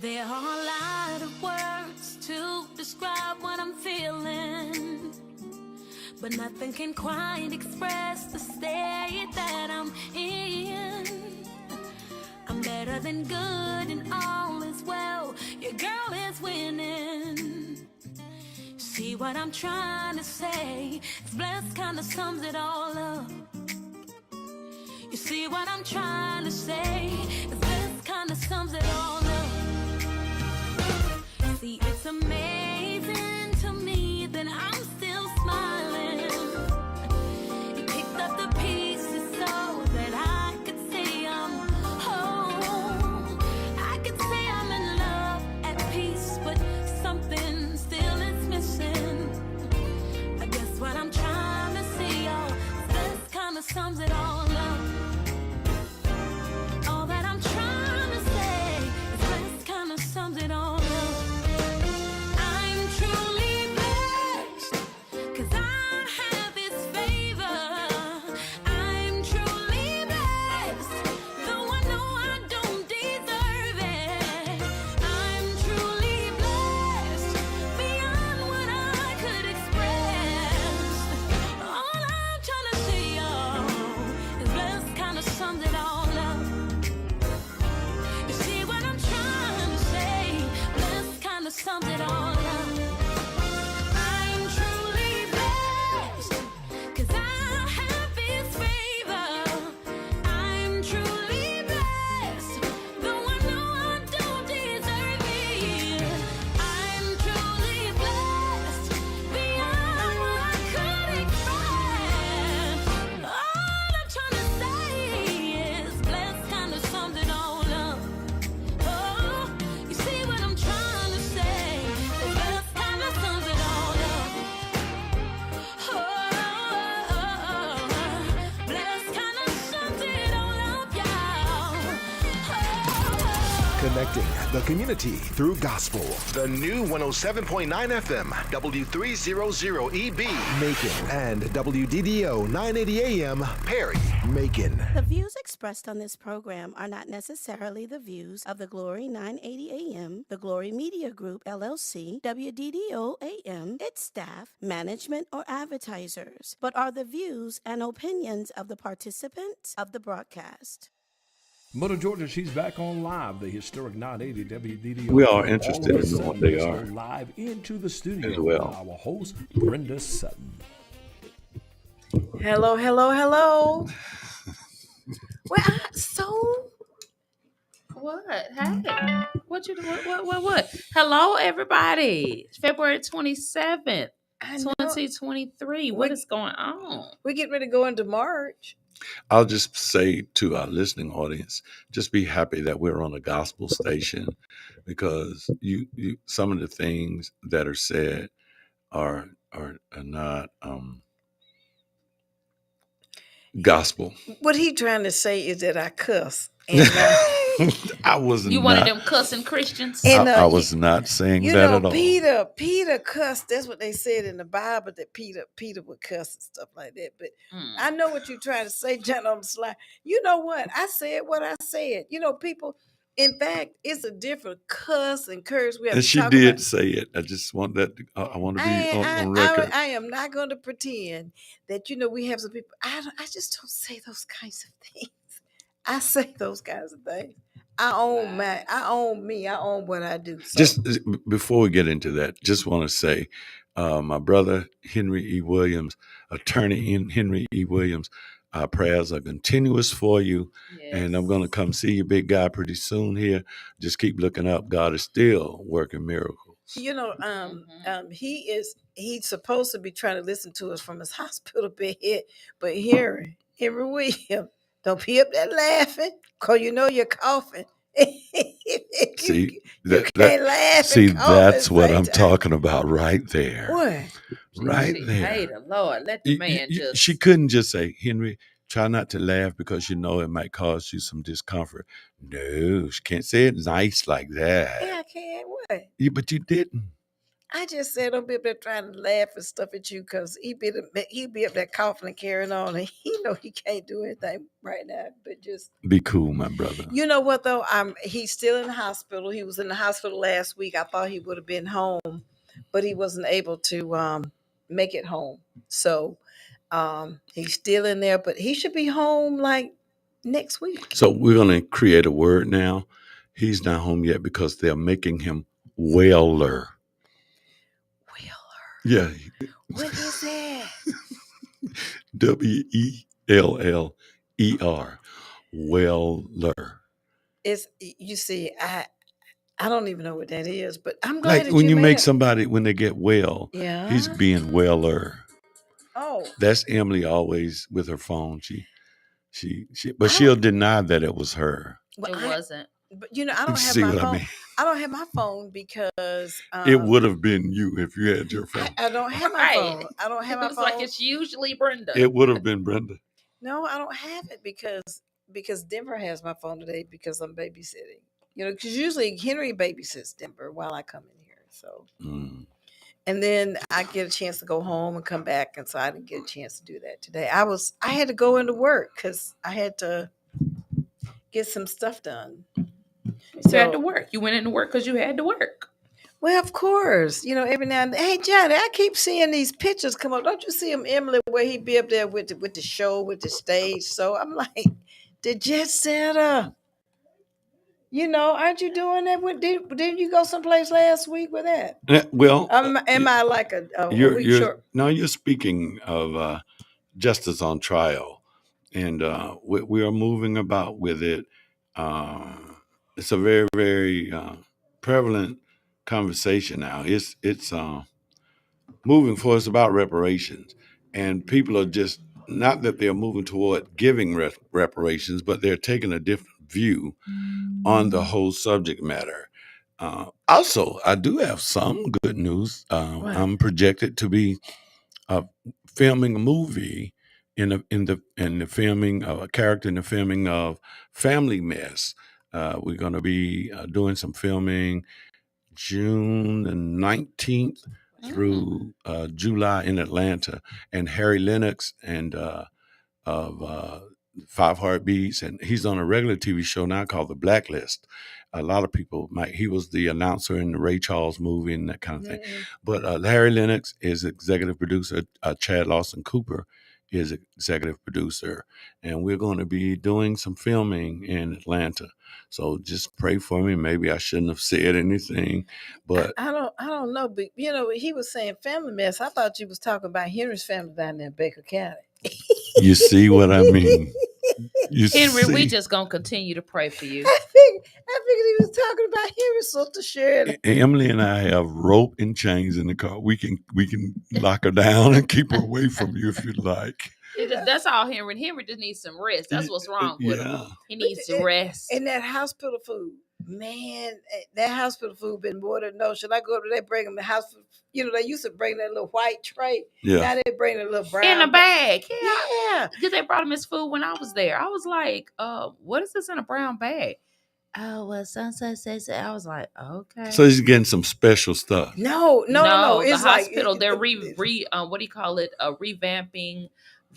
There are a lot of words to describe what I'm feeling, but nothing can quite express the state that I'm in. I'm better than good and all is well. Your girl is winning. See what I'm trying to say? It's blessed kinda sums it all up. You see what I'm trying to say? It's blessed kinda sums it all up. See, it's amazing to me that I'm still smiling. You picked up the pieces so that I could say I'm home. I could say I'm in love, at peace, but something still is missing. I guess what I'm trying to say, oh, this kind of sums it all up. All that I'm trying to say is this kind of sums it all up. I'm truly blessed, 'cause I have His favor. I'm truly blessed, though I know I don't deserve it. I'm truly blessed, beyond what I could express. All I'm trying to say, y'all, is blessed kind of sums it all up. You see what I'm trying to say? Blessed kind of sums it all up. I'm truly blessed, 'cause I have His favor. I'm truly blessed, though I know I don't deserve it. I'm truly blessed, beyond what I could express. All I'm trying to say is blessed kind of sums it all up. Oh, you see what I'm trying to say? The blessed kind of sums it all up. Oh, blessed kind of sums it all up, y'all. Connecting the community through gospel. The new 107.9 FM, W300EB, Macon and WDDO 980 AM, Perry. Macon. The views expressed on this program are not necessarily the views of the Glory 980 AM, the Glory Media Group, LLC, WDDO AM, its staff, management, or advertisers, but are the views and opinions of the participants of the broadcast. Mother Georgia, she's back on live, the historic 980 WDDO. We are All interested of a in sudden, what they let's are go live into the studio as well. with our host, Brenda Sutton. Hello, hello, hello. Well, so what? Hey, what you what? Hello, everybody. It's February 27th, 2023. What is going on? We're getting ready to go into March. I'll just say to our listening audience, just be happy that we're on a gospel station, because you some of the things that are said are not gospel. What he trying to say is that I cuss. And, I was You not. one of them cussing Christians? And, I was not saying you that know, at all. Peter cussed. That's what they said in the Bible, that Peter would cuss and stuff like that. But I know what you're trying to say, John, on the slide. You know what? I said what I said. You know, people, in fact, it's a different cuss and curse. We have And to she talk did about. say it. I just want that. I want to be on record. I am not going to pretend that, you know, we have some people. I just don't say those kinds of things. I say those kinds of things. I own me. I own what I do. So. Just before we get into that, just want to say, my brother, Henry E. Williams, attorney Henry E. Williams, our prayers are continuous for you. Yes. And I'm going to come see you, big guy, pretty soon here. Just keep looking up. God is still working miracles. You know, he's supposed to be trying to listen to us from his hospital bed, but Henry Williams, don't be up there laughing, because you know you're coughing. See, you can't laugh. See, that's what I'm talking about right there. What? Right there. Hey, the Lord, let the man just. She couldn't just say, Henry, try not to laugh because you know it might cause you some discomfort. No, she can't say it nice like that. Yeah, I can't. What? But you didn't. I just said don't be up there trying to laugh and stuff at you because he be up there coughing and carrying on, and he know he can't do anything right now. But just Be cool, my brother. you know what though? He's still in the hospital. He was in the hospital last week. I thought he would have been home, but he wasn't able to make it home. So he's still in there, but he should be home like next week. So we're going to create a word now. He's not home yet because they're making him weller. Yeah. What is that? Weller. Weller. It's you see, I don't even know what that is, but I'm glad Like that when you made make it. somebody, when they get well, Yeah. he's being weller. Oh, That's Emily always with her phone. But she'll deny that it was her. well, It wasn't. But I don't have See my what I phone. mean? I don't have my phone because It would have been you if you had your phone. I don't have my Right. phone. I don't have It my was phone. like it's usually Brenda. It would have been Brenda. No, I don't have it because Denver has my phone today because I'm babysitting. Because usually Henry babysits Denver while I come in here. So, and then I get a chance to go home and come back, and so I didn't get a chance to do that today. I had to go into work because I had to get some stuff done. You had to work. You went into work because you had to work. Well, of course, every now and then. Hey, Johnny, I keep seeing these pictures come up. Don't you see him, Emily, where he be up there with the show, with the stage? So I'm like, the jet setter. Aren't you doing that? Didn't you go someplace last week with that? Well, Am I like a week you're short? no, you're speaking of justice on trial, and we are moving about with it. It's a very, very prevalent conversation now. It's moving forward. It's about reparations, and people are just not that they're moving toward giving reparations, but they're taking a different view on the whole subject matter. Also, I do have some good news. I'm projected to be filming a movie in the filming of a character in the filming of Family Mess. We're going to be doing some filming June the 19th through July in Atlanta, and Harry Lennox and of Five Heartbeats, and he's on a regular TV show now called The Blacklist. A lot of people he was the announcer in the Ray Charles movie and that kind of thing. But Harry Lennox is executive producer. Chad Lawson Cooper is executive producer, and we're going to be doing some filming in Atlanta. So just pray for me. Maybe I shouldn't have said anything, but I don't know. But he was saying Family Mess. I thought you was talking about Henry's family down there in Baker County. you see what I mean. Henry, we just gonna continue to pray for you. I figured he was talking about Henry's sister Shirley. Emily and I have rope and chains in the car. We can lock her down and keep her away from you if you like. That's all Henry. Henry just needs some rest. That's what's wrong with him. He needs to rest. And that hospital food, man, that hospital food been more than no. Should I go up there, bring them the hospital? They used to bring that little white tray. Yeah. Now they bring a little brown. In a bag. Yeah. Because they brought him his food when I was there. I was like, what is this in a brown bag? Oh, well, sunset says it. I was like, okay. So he's getting some special stuff. No. It's the hospital, they're what do you call it? Revamping,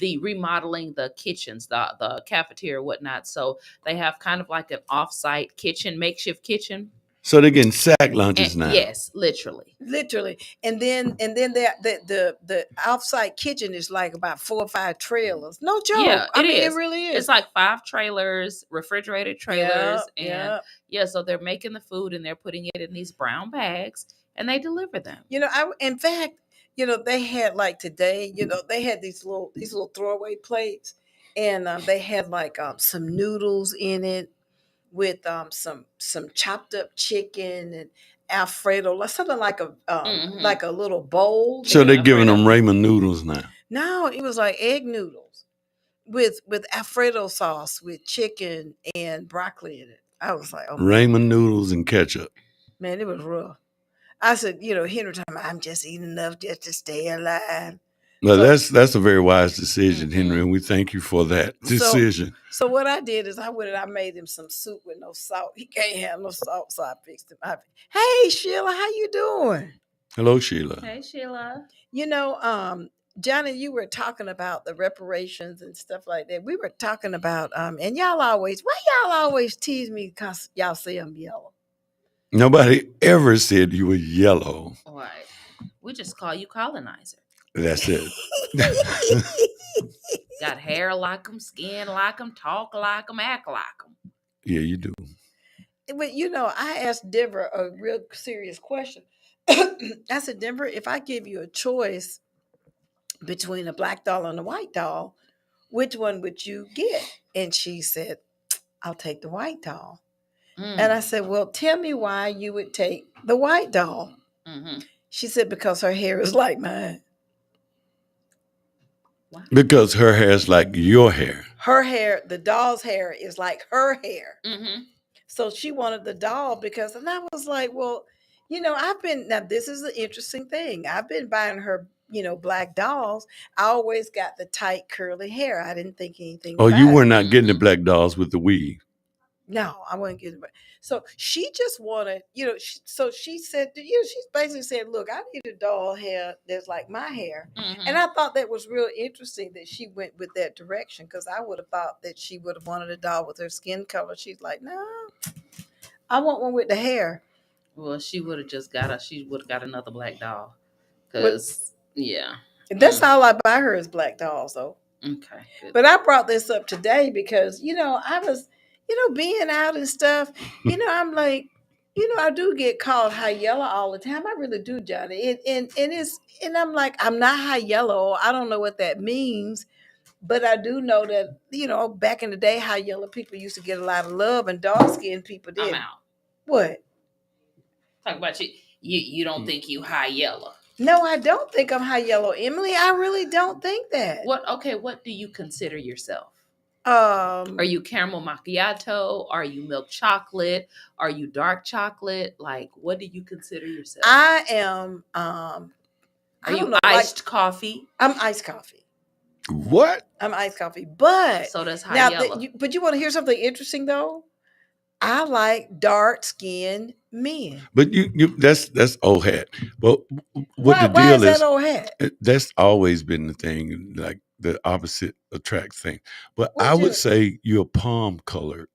remodeling the kitchens, the cafeteria, whatnot. So they have kind of like an off-site kitchen, makeshift kitchen. So they're getting sack lunches now. Yes, literally. And then the off-site kitchen is like about 4 or 5 trailers. No joke. Yeah, it really is. It's like 5 trailers, refrigerated trailers, and so they're making the food and they're putting it in these brown bags and they deliver them. In fact, they had like today, they had these little throwaway plates, and they had like some noodles in it with some chopped up chicken and Alfredo, something like a little bowl. So they're giving them ramen noodles now. No, it was like egg noodles with Alfredo sauce with chicken and broccoli in it. I was like, oh, ramen noodles and ketchup. Man, it was rough. I said, Henry told me, I'm just eating enough just to stay alive. Well, that's a very wise decision, Henry, and we thank you for that decision. So what I did is I went and I made him some soup with no salt. He can't have no salt, so I fixed him. Hey, Sheila, how you doing? Hello, Sheila. Hey, Sheila. You know, Johnny, you were talking about the reparations and stuff like that. We were talking about and why y'all always tease me because y'all say I'm yellow. Nobody ever said you were yellow. All right. We just call you colonizer. That's it. Got hair like them, skin like them, talk like them, act like them. Yeah, you do. But you know, I asked Denver a real serious question. I said, Denver, if I give you a choice between a black doll and a white doll, which one would you get? And she said, I'll take the white doll. And I said, well, tell me why you would take the white doll. Mm-hmm. She said, because her hair is like mine. What? Because her hair is like your hair. Her hair, the doll's hair is like her hair. Mm-hmm. So she wanted the doll because, and I was like, well, you know, now this is an interesting thing. I've been buying her, you know, black dolls. I always got the tight curly hair. I didn't think anything Oh, about you it. were not getting the black dolls with the weave. No, I wasn't getting it. So she just wanted, you know, so she said, you know, she basically said, look, I need a doll hair that's like my hair. Mm-hmm. And I thought that was real interesting that she went with that direction, because I would have thought that she would have wanted a doll with her skin color. She's like, no, I want one with the hair. Well, she would have got another black doll. Because, yeah. That's all I buy her is black dolls, though. Okay. Good. But I brought this up today because, you know, I was, you know, being out and stuff, you know, I'm like, you know, I do get called high yellow all the time. I really do, Johnny. And I'm like, I'm not high yellow. I don't know what that means. But I do know that, you know, back in the day, high yellow people used to get a lot of love, and dark skinned people did. I'm out. What? Talk about you. You don't think you high yellow. No, I don't think I'm high yellow, Emily. I really don't think that. What do you consider yourself? Are you caramel macchiato? Are you milk chocolate? Are you dark chocolate? Like, what do you consider yourself? I am Are you iced coffee? I'm iced coffee. What? I'm iced coffee. But so that's high now yellow. But you want to hear something interesting though? I like dark skinned men. But you that's old hat. But Why is that old hat? That's always been the thing, like the opposite attracts thing. But I would say you're palm colored.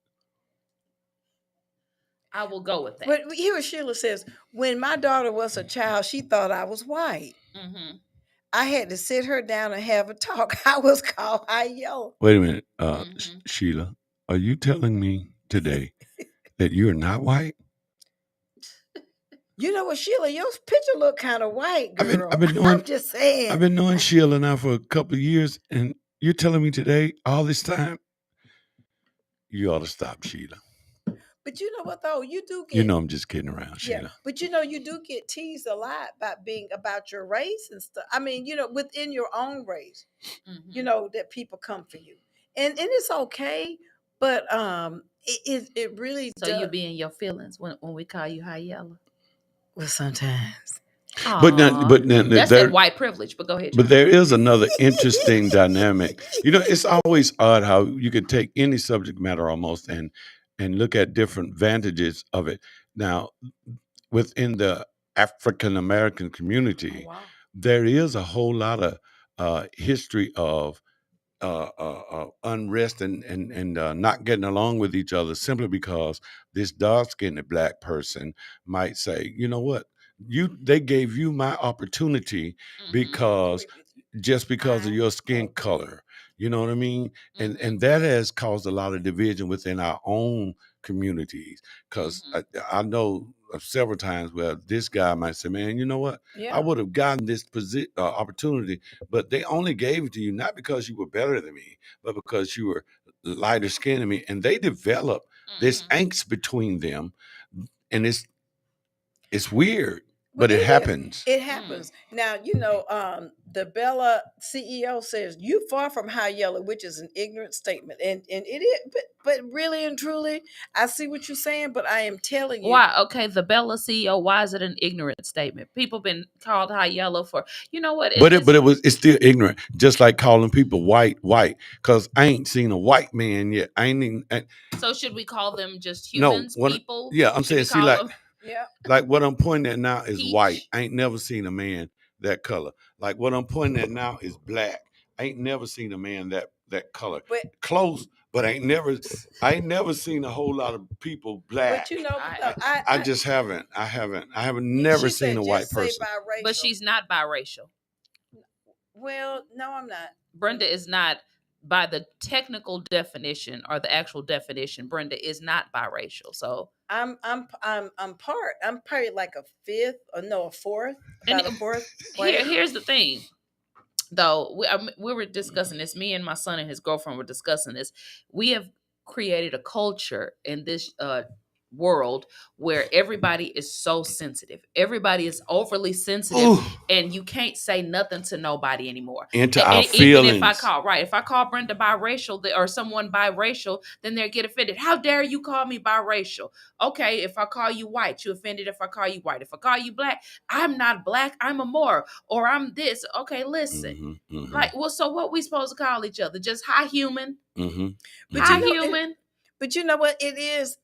I will go with that. But here what Sheila says, when my daughter was a child, she thought I was white. Mm-hmm. I had to sit her down and have a talk. I was called high yellow. Wait a minute, Sheila, are you telling me today that you're not white? You know what, Sheila, your picture look kind of white, girl. I'm just saying. I've been knowing Sheila now for a couple of years, and you're telling me today, all this time, you ought to stop, Sheila. But you know what though, you do get. You know, I'm just kidding around, Sheila. Yeah, but you know, you do get teased a lot about your race and stuff. I mean, you know, within your own race, you know, that people come for you, and it's okay. But it really. So you be in your feelings when we call you high yellow. Well, sometimes. But now that's that white privilege. But go ahead. John. But there is another interesting dynamic. You know, it's always odd how you could take any subject matter almost and look at different vantages of it. Now, within the African American community, there is a whole lot of history of unrest and not getting along with each other simply because this dark-skinned black person might say, you know what, they gave you my opportunity because of your skin color. You know what I mean? And that has caused a lot of division within our own communities, because I know of several times where this guy might say, man, you know what? I would have gotten this opportunity, but they only gave it to you not because you were better than me, but because you were lighter skinned than me. And they develop this angst between them. And it's weird. But it happens. It happens. Now, you know, the Bella CEO says, you far from high yellow, which is an ignorant statement. And it is, but really and truly, I see what you're saying, but I am telling you. Why? Okay, the Bella CEO, why is it an ignorant statement? People been called high yellow for, you know what? It's still ignorant. Just like calling people white, because I ain't seen a white man yet. So should we call them just humans, people? Yeah, I'm saying, see, like, Yeah. Like what I'm pointing at now is white. Peach. I ain't never seen a man that color. Like what I'm pointing at now is black. I ain't never seen a man that color. But Close, but I ain't never seen a whole lot of people black. but you know, I just haven't. I haven't never she seen said a white just say person. biracial. But she's not biracial. Well, no, I'm not. Brenda is not, by the technical definition or the actual definition, Brenda is not biracial. So I'm probably like a fifth or no, a fourth. About a fourth. here's the thing. Though we were discussing this, me and my son and his girlfriend were discussing this. We have created a culture in this world where everybody is so sensitive. Everybody is overly sensitive. Ooh. And you can't say nothing to nobody anymore. Into our even feelings. if I call Brenda biracial or someone biracial, then they get offended. How dare you call me biracial? Okay, if I call you white, you offended if I call you white. If I call you black, I'm not black, I'm a Moor, or I'm this. Okay, listen. Like, well, so what we supposed to call each other? Just hi human. But Hi you know, human. But you know what it is?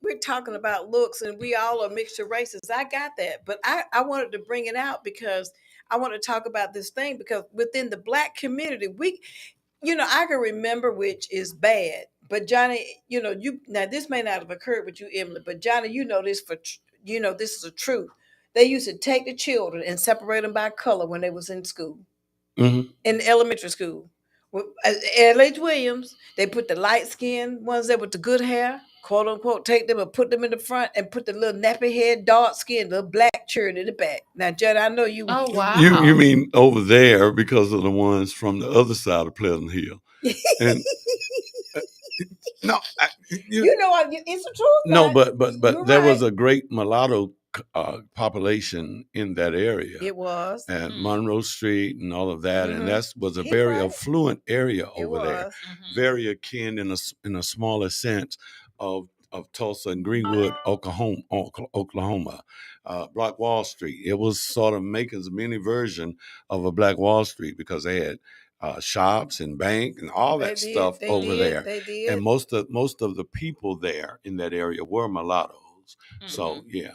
We're talking about looks, and we all are mixture races. I got that, but I wanted to bring it out because I want to talk about this thing because within the black community, I can remember which is bad. But Johnny, now this may not have occurred with you, Emily, but Johnny, this this is a truth. They used to take the children and separate them by color when they was in school, in elementary school. L.H. Williams, they put the light-skinned ones there with the good hair, quote unquote, take them and put them in the front and put the little nappy head, dark skin, little black children in the back. Now, Judd, I know you. Oh, wow. You mean over there because of the ones from the other side of Pleasant Hill? And no, it's the truth. No, but there was right. a great mulatto population in that area. It was at Monroe Street and all of that, and that was a He's very right. affluent area It over there. was. Very akin in a smaller sense of Tulsa and Greenwood, Oklahoma. Black Wall Street. It was sort of Macon's mini version of a Black Wall Street because they had shops and bank and all that stuff over there. They did. And most of the people there in that area were mulattoes. So yeah.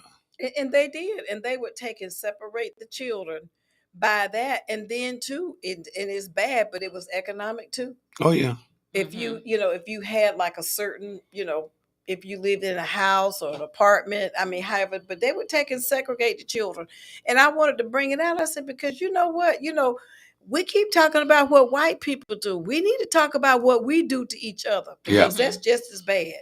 And they did, and they would take and separate the children by that, and then too, and it's bad, but it was economic too. Oh yeah. If if you had like a certain, if you lived in a house or an apartment, however, but they would take and segregate the children. And I wanted to bring it out. I said, because you know what, we keep talking about what white people do. We need to talk about what we do to each other because that's just as bad.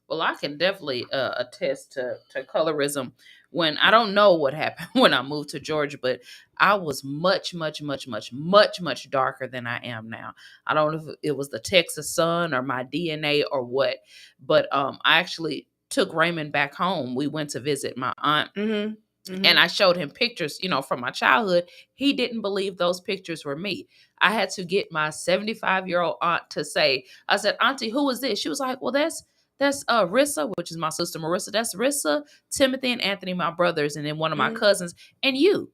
Well, I can definitely attest to colorism. When I don't know what happened when I moved to Georgia, but I was much, much, much, much, much, much darker than I am now. I don't know if it was the Texas sun or my DNA or what, but I actually took Raymond back home. We went to visit my aunt. And I showed him pictures, from my childhood. He didn't believe those pictures were me. I had to get my 75-year-old aunt to say, I said, Auntie, who is this? She was like, well, that's Rissa, which is my sister Marissa. That's Rissa, Timothy, and Anthony, my brothers, and then one of my cousins, and you.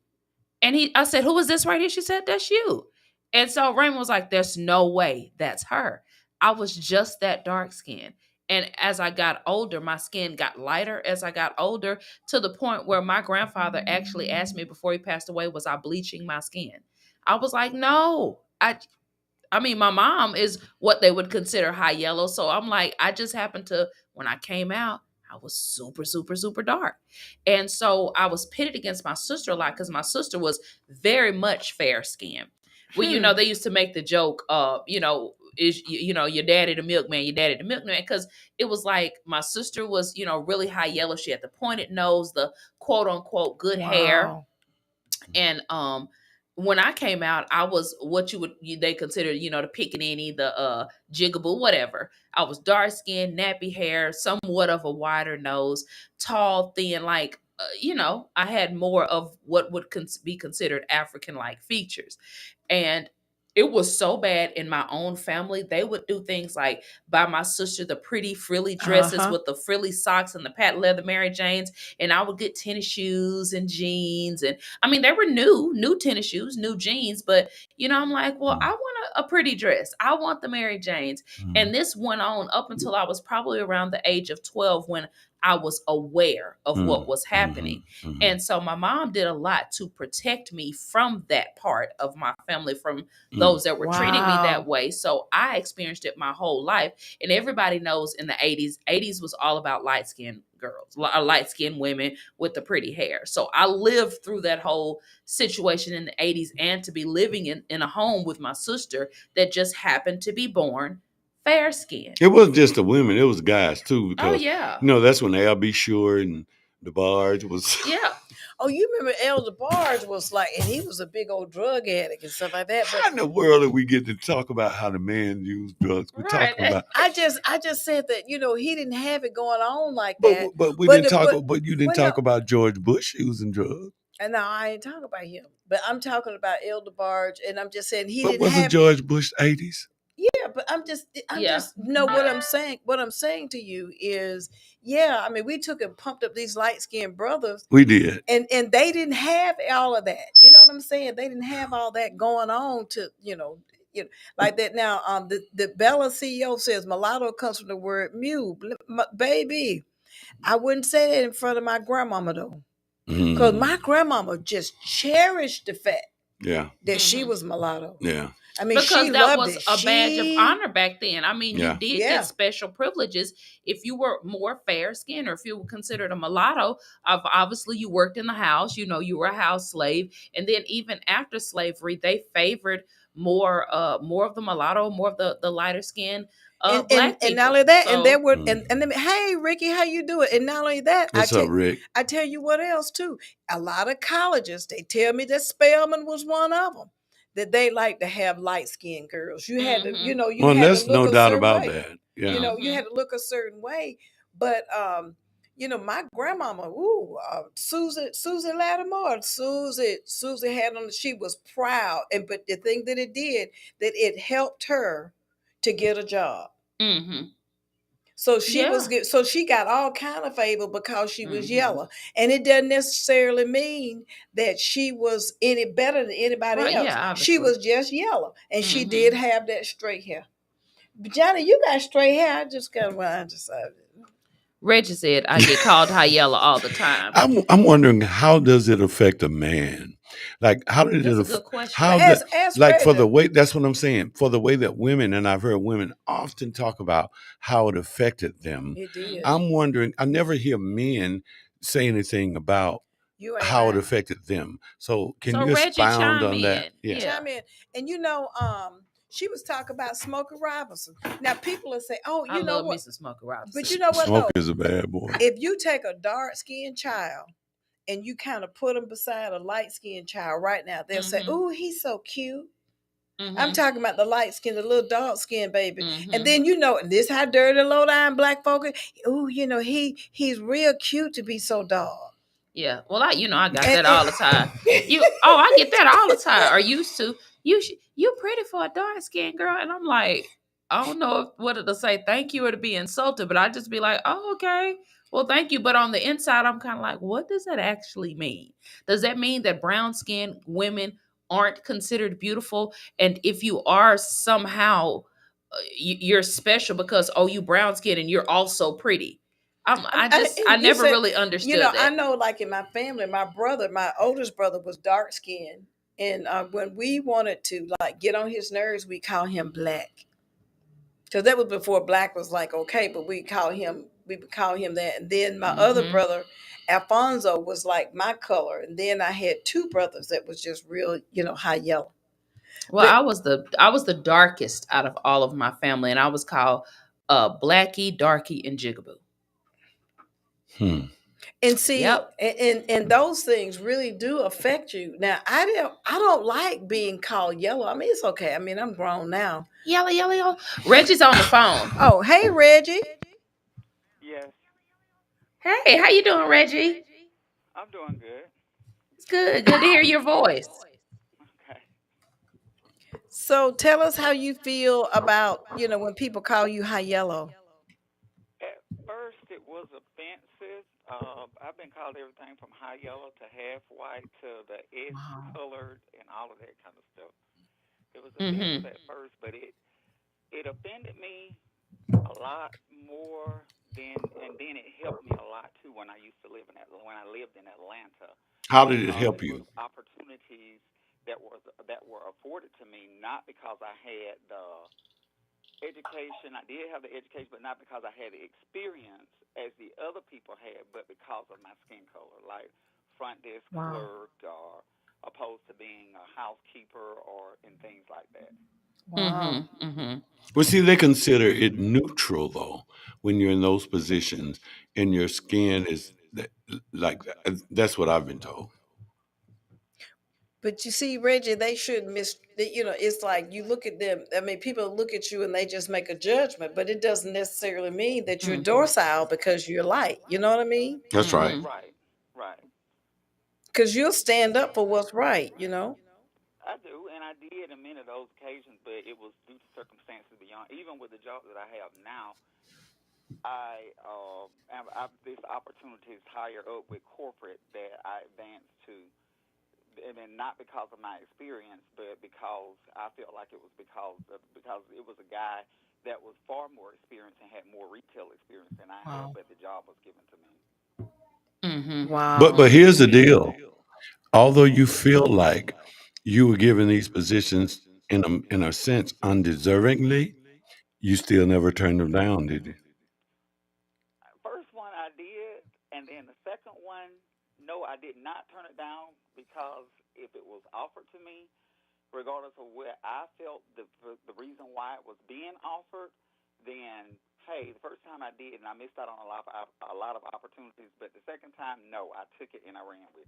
And I said, who is this right here? She said, that's you. And so Raymond was like, there's no way that's her. I was just that dark skinned. And as I got older, my skin got lighter as I got older, to the point where my grandfather actually asked me before he passed away, was I bleaching my skin? I was like, no. I mean, my mom is what they would consider high yellow. So I'm like, I just happened to, when I came out, I was super, super, super dark. And so I was pitted against my sister a lot because my sister was very much fair skinned. Well, they used to make the joke, is your daddy the milkman, because it was like my sister was, really high yellow. She had the pointed nose, the quote unquote good hair. And when I came out, I was what they consider, the pickaninny, the jigaboo, whatever. I was dark skinned, nappy hair, somewhat of a wider nose, tall, thin, like, I had more of what would be considered African-like features. And it was so bad in my own family. They would do things like buy my sister the pretty frilly dresses with the frilly socks and the patent leather Mary Janes. And I would get tennis shoes and jeans. And they were new tennis shoes, new jeans. But, I'm like, well, I want a pretty dress. I want the Mary Janes. And this went on up until I was probably around the age of 12 when I was aware of what was Mm-hmm. happening. Mm-hmm. And so my mom did a lot to protect me from that part of my family, from those that were treating me that Wow. way. So I experienced it my whole life. And everybody knows in the 80s was all about light skinned girls, light skinned women with the pretty hair. So I lived through that whole situation in the 80s, and to be living in a home with my sister that just happened to be born fair skinned. It wasn't just the women; it was guys too. Oh Because yeah. that's when L.B. Shore and the Barge was. Yeah. Oh, you remember Elder Barge was like, and he was a big old drug addict and stuff like that. How in But the world did we get to talk about how the man used drugs? We're Right. talking about, I just said that he didn't have it going on like but that. but we But didn't the- talk. but- But you didn't but talk no. about George Bush using drugs. And now I ain't talking about him, but I'm talking about Elder Barge, and I'm just saying he But didn't wasn't have. George Bush 80s? Yeah, but I'm Yeah. just no. What I'm saying, to you is, yeah. I mean, we took and pumped up these light skinned brothers, We did. and they didn't have all of that. You know what I'm saying? They didn't have all that going on to like that. Now, the Bella CEO says mulatto comes from the word "mew." Baby, I wouldn't say that in front of my grandmama though, because my grandmama just cherished the fact Yeah. that she Mhm. was mulatto. Yeah. I mean, Because she that loved was it. a badge of honor back then. I mean, you Yeah. did Yeah. get special privileges if you were more fair skinned, or if you were considered a mulatto. Obviously, you worked in the house. You were a house slave, and then even after slavery, they favored more of the mulatto, more of the lighter skinned and black people. and not only that, So, and there were and then, hey Ricky, how you doing? And not only that, What's up, Rick? I tell you what else too. A lot of colleges, they tell me that Spelman was one of them. That they like to have light skinned girls. You had to, Mhm. you Well, had there's to look no a doubt certain about way. that. Yeah. You had to look a certain way. But my grandmama, Susie Lattimore, Susie had on. She was proud, and but the thing that it did, that it helped her to get a job. Mm-hmm. So she Yeah. so she got all kind of favor because she was Mhm. yellow, and it doesn't necessarily mean that she was any better than anybody Right, else. yeah, She obviously. was just yellow, and she Mhm. did have that straight hair. But Johnny, you got straight hair. I just got I decided. Reggie said I get called high yellow all the time. I'm wondering, how does it affect a man? Like, how did That's it? a good question. How Well, did, ask like, for Reggie. the way? That's what I'm saying. For the way that women, and I've heard women often talk about how it affected them. It did. I'm wondering. I never hear men say anything about You ain't how it lying. affected them. So can So you Reggie, expound chime on that? in. Yeah. Yeah. Chime in. And she was talking about Smokey Robinson. Now people will say, "Oh, I you know love what?" me some Smokey Robinson. But you know what Smoke though? is a bad boy. If you take a dark skinned child and you kind of put them beside a light skinned child right now, they'll say, Mhm. "Oh, he's so cute." Mhm. I'm talking about the light skin, the little dark skin baby. Mhm. And then this how dirty low down black folk. Oh, he's real cute to be so dark. Yeah. Well, I got that all the time. I get that all the time. Or used to. You pretty for a dark skinned girl, and I'm like, I don't know whether to say thank you or to be insulted, but I just be like, oh, okay. Well, thank you. But on the inside, I'm kind of like, what does that actually mean? Does that mean that brown skinned women aren't considered beautiful? And if you are somehow, you're special because, you brown skin and you're also pretty. I You never said, really understood that. I know, like in my family, my oldest brother was dark skinned. And when we wanted to like get on his nerves, we call him Black. Because that was before Black was like okay, but we would call him that. And then my other Mhm. brother, Alfonso, was like my color. And then I had two brothers that was just real, high yellow. Well, But I was the darkest out of all of my family, and I was called Blackie, Darky, and Jigaboo. Hmm. and see, Yep. and those things really do affect you. Now, I don't like being called yellow. I mean, it's okay. I mean, I'm grown now. Yellow, yellow, yellow. Reggie's on the phone. Oh, hey, Reggie. Yes, Hey, how you doing, Reggie? I'm doing good. It's good. Good to hear your voice. Okay. So tell us how you feel about, when people call you high yellow. At first, it was offensive. I've been called everything from high yellow to half white to the edge Wow. colored and all of that kind of stuff. It was offensive Mm-hmm. at first, but it offended me a lot more and then it helped me a lot to live in when I lived in Atlanta. How did it help It was you? opportunities that were afforded to me, not because I had the education. I did have the education, but not because I had the experience as the other people had, but because of my skin color, like front desk Wow. clerk, or opposed to being a housekeeper, or in things like that. Wow. Well, see, they consider it neutral though when you're in those positions, and your skin is like that. That's what I've been told. But you see, Reggie, they shouldn't it's like you look at them. I mean, people look at you and they just make a judgment, but it doesn't necessarily mean that you're docile because you're light. You know what I mean? That's right. Right, right. Because you'll stand up for what's right, I do, and I did on many of those occasions, but it was due to circumstances beyond. Even with the job that I have now, I have this opportunity is higher up with corporate that I advanced to, and then not because of my experience, but because I felt like it was because it was a guy that was far more experienced and had more retail experience than I had, Wow. but the job was given to me. Wow. But here's the deal. Although you feel like you were given these positions in a sense undeservingly, you still never turned them down, did you? First one I did, and then the second one, no, I did not turn it down because if it was offered to me, regardless of where I felt the reason why it was being offered, then hey, the first time I did, and I missed out on a lot of opportunities, but the second time, no, I took it and I ran with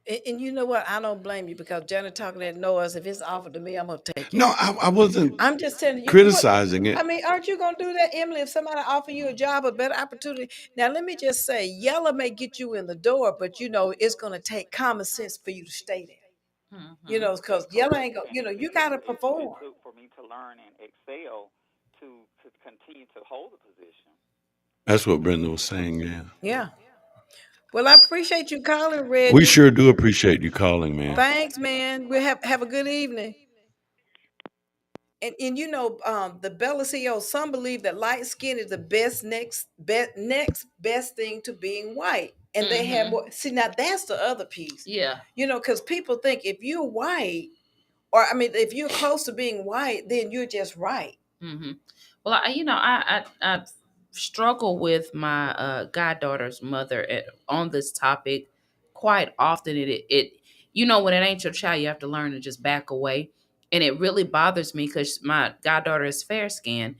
it. And you know what? I don't blame you because Johnny talking that noise. If it's offered to me, I'm gonna take it. No, I wasn't I'm just telling you what. criticizing I it. mean, aren't you gonna do that, Emily? If somebody offer you a job, a better opportunity. Now, let me just say, yellow may get you in the door, but it's gonna take common sense for you to stay there. Because yellow ain't Correct, gonna. and it You gotta it perform. took for me to learn and excel to continue to hold the position. That's what Brenda was saying, yeah. Yeah. Well, I appreciate you calling, We Reggie. sure do appreciate you calling, man. Thanks, man. We have a good evening. And the Bella CEO, some believe that light skin is the next best thing to being white. And they have more. See, now that's the other piece. Yeah. Because people think if you're white, or I mean, if you're close to being white, then you're just right. Well, I struggle with my goddaughter's mother on this topic quite often. It when it ain't your child, you have to learn to just back away, and it really bothers me because my goddaughter is fair skinned.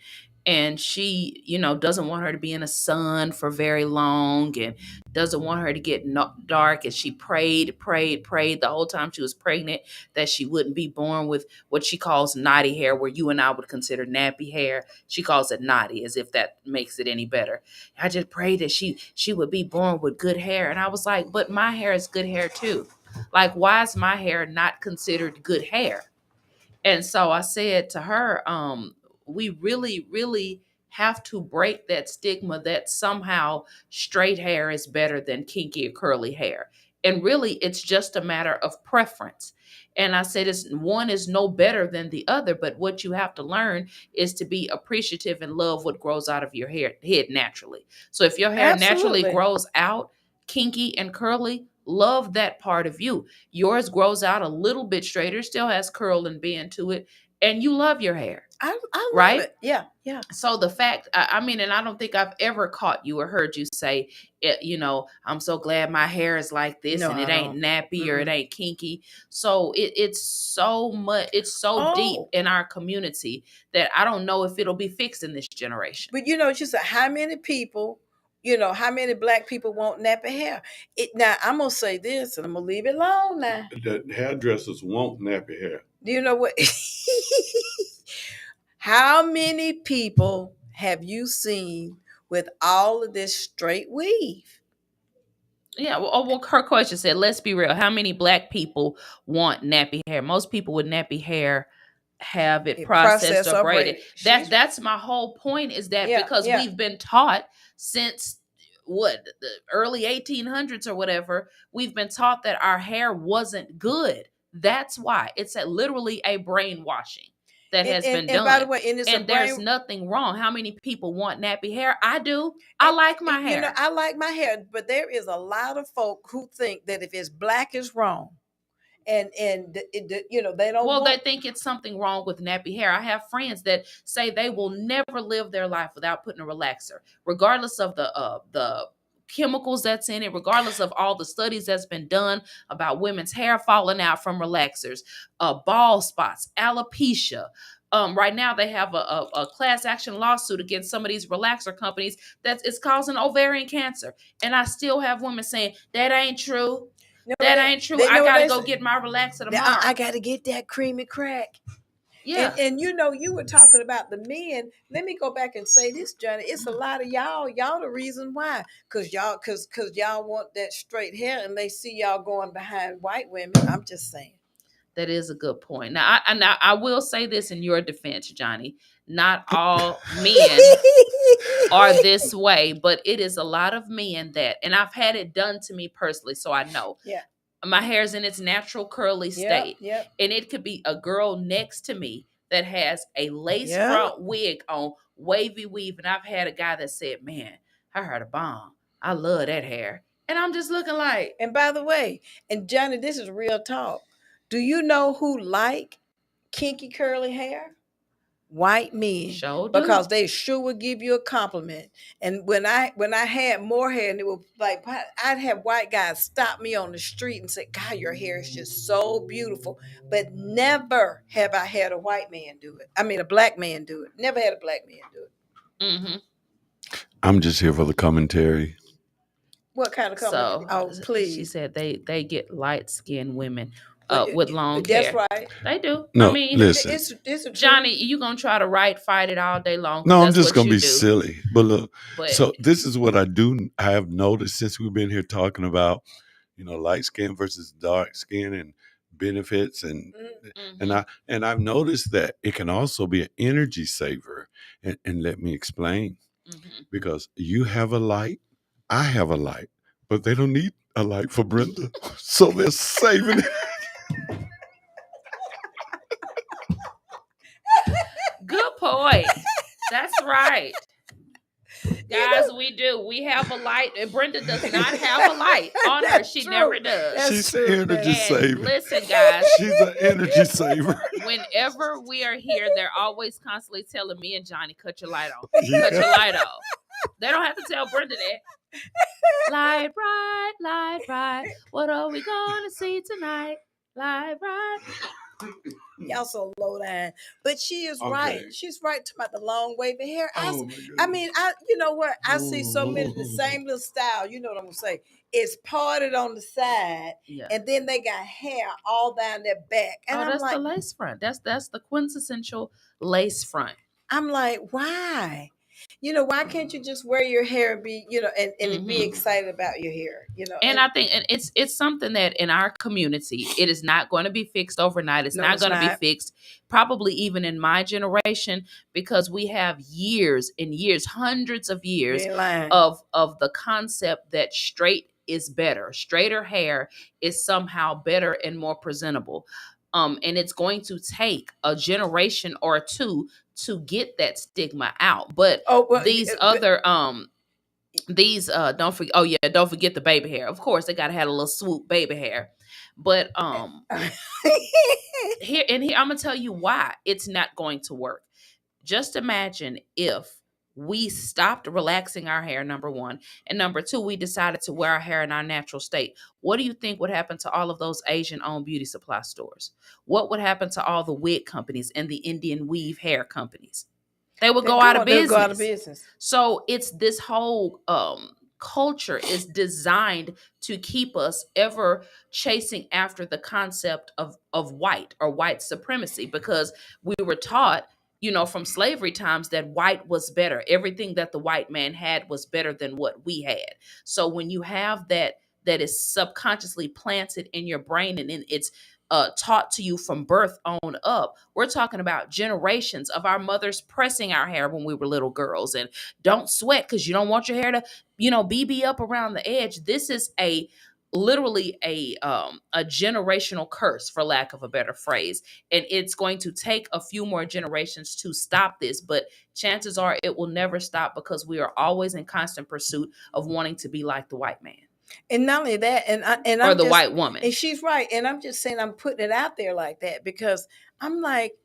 And she, doesn't want her to be in the sun for very long and doesn't want her to get dark. And she prayed the whole time she was pregnant that she wouldn't be born with what she calls naughty hair, where you and I would consider nappy hair. She calls it naughty, as if that makes it any better. I just prayed that she would be born with good hair. And I was like, but my hair is good hair too. Like, why is my hair not considered good hair? And so I said to her, we really, really have to break that stigma that somehow straight hair is better than kinky or curly hair. And really, it's just a matter of preference. And I said, one is no better than the other, but what you have to learn is to be appreciative and love what grows out of your head naturally. So if your hair naturally Absolutely. grows out kinky and curly, love that part of you. Yours grows out a little bit straighter, still has curl and bend to it, and you love your hair. I love Right? it. Yeah, yeah. So the fact, I mean, and I don't think I've ever caught you or heard you say, I'm so glad my hair is like this, No, and it I ain't don't. nappy or it ain't kinky. So it's so much, it's so deep Oh. in our community that I don't know if it'll be fixed in this generation. But it's just how many people, how many black people want nappy hair? Now I'm gonna say this, and I'm gonna leave it alone now. The hairdressers want nappy hair. Do you know what? How many people have you seen with all of this straight weave? Yeah, well, her question said, let's be real. How many black people want nappy hair? Most people with nappy hair have it processed or braided. That's my whole point, is that because we've been taught since the early 1800s or whatever, we've been taught that our hair wasn't good. That's why it's literally a brainwashing. that has been done. And by the way, and it's and a there's brain. nothing wrong. How many people want nappy hair? I do. I like my hair. You know, I like my hair, but there is a lot of folk who think that if it's black, it's wrong. And you know, they don't Well, want. they think it's something wrong with nappy hair. I have friends that say they will never live their life without putting a relaxer, regardless of the chemicals that's in it, regardless of all the studies that's been done about women's hair falling out from relaxers, bald spots, alopecia. Right now they have a class action lawsuit against some of these relaxer companies that is causing ovarian cancer. And I still have women saying that ain't true. No, That ain't true. I gotta go get my relaxer tomorrow. I gotta get that creamy crack. Yeah. And you know, you were talking about the men. Let me go back and say this, Johnny. It's a lot of y'all the reason why. Cause y'all want that straight hair and they see y'all going behind white women. I'm just saying. That is a good point. Now I will say this in your defense, Johnny. Not all men are this way, but it is a lot of men that, and I've had it done to me personally, so I know. Yeah. My hair's in its natural curly state. Yep. And it could be a girl next to me that has a lace front wig on, wavy weave. And I've had a guy that said, man, I heard a bomb. I love that hair. And I'm just looking like. And by the way, and Johnny, this is real talk. Do you know who like kinky curly hair? White men. Sure do. Because they sure would give you a compliment. And when I had more hair, and it was like, I'd have white guys stop me on the street and say, God, your hair is just so beautiful. But never have I had a white man do it. I mean, a black man do it. Never had a black man do it. Mm-hmm. I'm just here for the commentary. What kind of commentary? Oh, please. She said they get light-skinned women with long That's hair. right. They do. No, I mean, listen. It's Johnny, you gonna try to fight it all day long. No, I'm just gonna be silly. But look, But, so this is what I have noticed since we've been here talking about, light skin versus dark skin and benefits and I've noticed that it can also be an energy saver. And let me explain. Because you have a light, I have a light, but they don't need a light for Brenda. So they're saving it. Good point. That's right. Guys, we do. We have a light, and Brenda does not have a light on her. She true. never does. She's an energy saver. Listen, guys. She's an energy saver. Whenever we are here, they're always constantly telling me and Johnny, cut your light on. Cut your light off. They don't have to tell Brenda that. Light bright, what are we gonna see tonight? Light bright. Y'all so low down. But she is right. She's right about the long wavy hair. I mean, you know what? I see so many the same little style. You know what I'm gonna say? It's parted on the side, and then they got hair all down their back. And I'm that's like, the lace front. That's the quintessential lace front. I'm like, why? Why can't you just wear your hair and be, and be excited about your hair, And I think, and it's something that in our community, it is not going to be fixed overnight. It's not going to be fixed, probably even in my generation, because we have years and years, hundreds of years of the concept that straight is better. Straighter hair is somehow better and more presentable. And it's going to take a generation or two to get that stigma out. But these other don't forget the baby hair. Of course, they gotta have a little swoop baby hair. But here I'm gonna tell you why it's not going to work. Just imagine if we stopped relaxing our hair, number one. And number two, we decided to wear our hair in our natural state. What do you think would happen to all of those Asian-owned beauty supply stores? What would happen to all the wig companies and the Indian weave hair companies? They would go out of business. So it's this whole culture is designed to keep us ever chasing after the concept of white or white supremacy, because we were taught, from slavery times, that white was better. Everything that the white man had was better than what we had. So when you have that is subconsciously planted in your brain and it's taught to you from birth on up, we're talking about generations of our mothers pressing our hair when we were little girls, and don't sweat because you don't want your hair to, BB up around the edge. This is a literally a generational curse, for lack of a better phrase, and it's going to take a few more generations to stop this, but chances are it will never stop because we are always in constant pursuit of wanting to be like the white man And not only that, and or I'm the just, white woman. and she's right. And I'm just saying, I'm putting it out there like that because I'm like,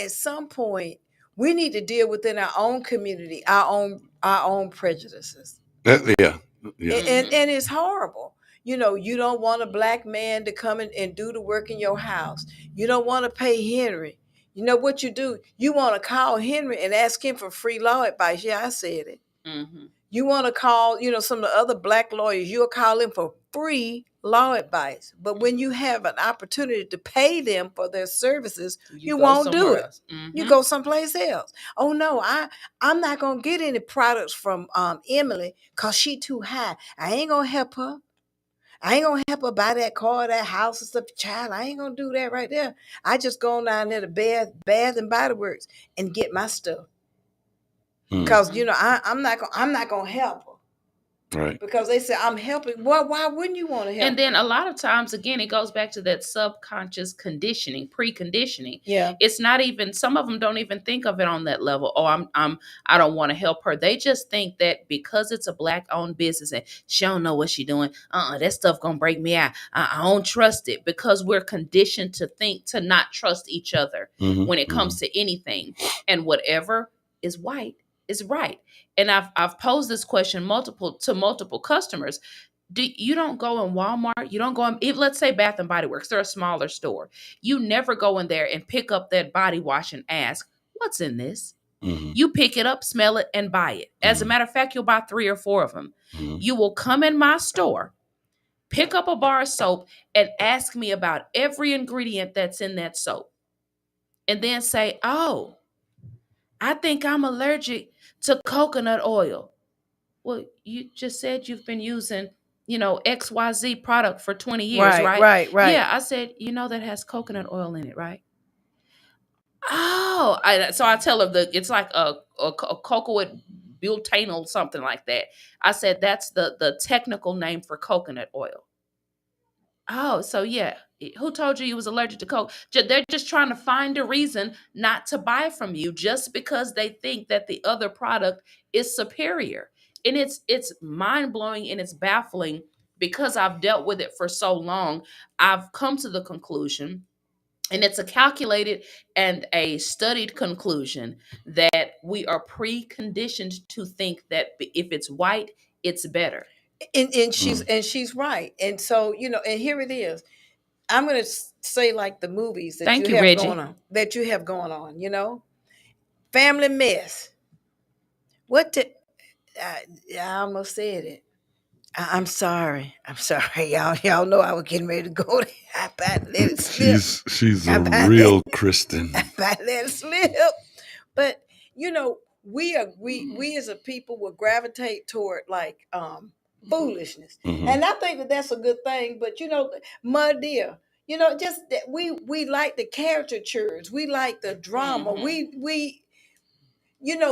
at some point we need to deal within our own community, our own prejudices. Yeah. And it's horrible. You don't want a black man to come in and do the work in your house. You don't want to pay Henry. You know what you do? You want to call Henry and ask him for free law advice. Yeah, I said it. Mm-hmm. You want to call, some of the other black lawyers, you'll call them for free law advice. But when you have an opportunity to pay them for their services, you won't do it. Mm-hmm. You go someplace else. Oh no, I'm not gonna get any products from Emily because she too high. I ain't gonna help her. I ain't gonna help her buy that car, that house and stuff. Child, I ain't gonna do that right there. I just go down there to Bath and Body Works and get my stuff. Because I'm not gonna help her. Right. Because they say I'm helping. Well, why wouldn't you want to help? And then a lot of times, again, it goes back to that subconscious conditioning, preconditioning. Yeah. It's not even, some of them don't even think of it on that level. Oh, I don't want to help her. They just think that because it's a black owned business and she don't know what she doing, that stuff gonna break me out. I don't trust it, because we're conditioned to think, to not trust each other when it comes to anything. And whatever is white is right. And I've posed this question multiple customers. You don't go in Walmart, you don't go in, let's say Bath and Body Works, they're a smaller store. You never go in there and pick up that body wash and ask, what's in this? You pick it up, smell it, and buy it. As a matter of fact, you'll buy 3 or 4 of them. You will come in my store, pick up a bar of soap, and ask me about every ingredient that's in that soap. And then say, oh, I think I'm allergic to coconut oil. Well, you just said you've been using, XYZ product for 20 years, right? Right. Yeah, I said, that has coconut oil in it, right? Oh, so I tell her it's like a cocoa butanol, something like that. I said, that's the technical name for coconut oil. Oh, so yeah. Who told you was allergic to Coke? They're just trying to find a reason not to buy from you just because they think that the other product is superior. And it's mind-blowing and it's baffling, because I've dealt with it for so long. I've come to the conclusion, and it's a calculated and a studied conclusion, that we are preconditioned to think that if it's white, it's better. And she's right. And so, and here it is. I'm going to say, like, the movies that Thank you you, have Reggie. going on, Family Mess. I almost said it. I'm sorry. Y'all know I was getting ready to go there. I about to let it slip. She's a real Christian. I about to let it slip. But we as a people will gravitate toward, like, foolishness. And I think that that's a good thing. But Mud Deer, just that we like the caricatures, we like the drama. We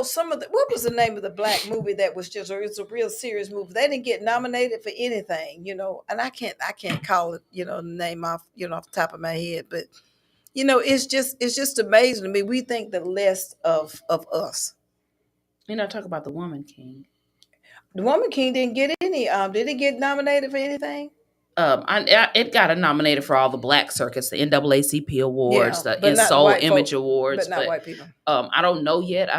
some of the, what was the name of the black movie that was it's a real serious movie? They didn't get nominated for anything, and I can't call it, the name off the top of my head. But it's just amazing to me. We think the less of us. Talk about the Woman King. The Woman King didn't get any. Did it get nominated for anything? It got nominated for all the black circuits, the NAACP awards, the Soul Image Awards, but not white people. I don't know yet.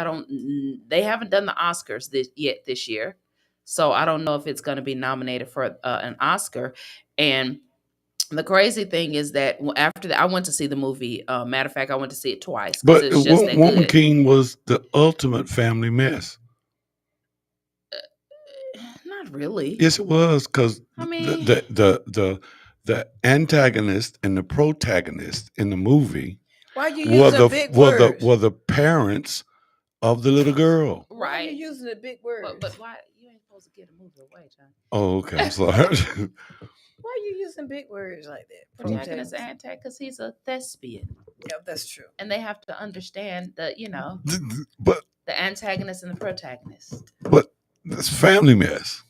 They haven't done the Oscars this year, so I don't know if it's going to be nominated for an Oscar. And the crazy thing is that after that, I went to see the movie. Matter of fact, I went to see it twice. But it's just that Woman good. King was the ultimate family mess. Not really. Yes, it was, because I mean, the antagonist and the protagonist in the movie why you using big words? were the parents of the little girl. Right. Why are you using the big words? But why you ain't supposed to get a movie away, John? Oh, okay. I'm sorry. Why are you using big words like that? Protagonist and antagonist, because he's a thespian. Yeah, that's true. And they have to understand that, but the antagonist and the protagonist. But it's family mess.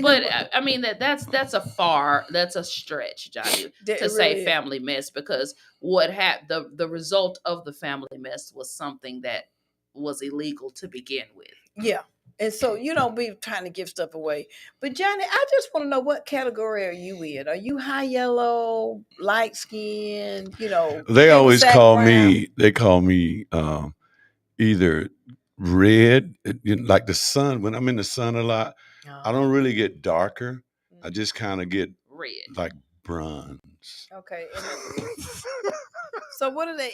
But I mean that's a stretch, Johnny, to say family mess, because what the result of the family mess was something that was illegal to begin with. Yeah. And so you don't be trying to give stuff away. But Johnny, I just want to know, what category are you in? Are you high yellow, light skin, They always call brown? me, either red, like the sun. When I'm in the sun a lot, I don't really get darker. I just kind of get red, like bronze. Okay. So what are they?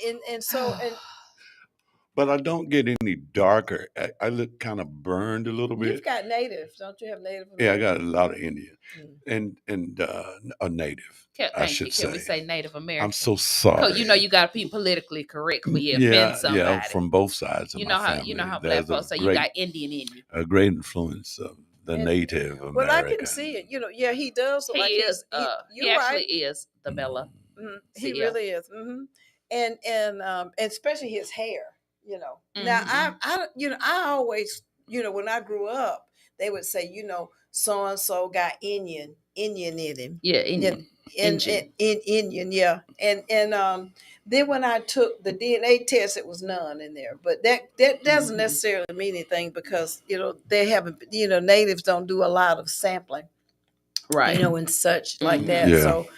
But I don't get any darker. I look kind of burned a little bit. You've got natives, don't you? Have native? Yeah, I got a lot of Indian and a native. Thank you. Can we say Native American? I'm so sorry. You got to be politically correct when you offend somebody. Yeah, from both sides of my family. You know how black folks say you got Indian in you. A great influence of the Native American. Well, I can see it. Yeah, he does. He is. He actually is the Bella. He really is. And especially his hair. Now I always, when I grew up, they would say, so and so got Indian in him. Yeah, Indian. Indian, yeah. And then when I took the DNA test, it was none in there. But that doesn't necessarily mean anything, because they haven't, natives don't do a lot of sampling, right? And such like that. Yeah. So,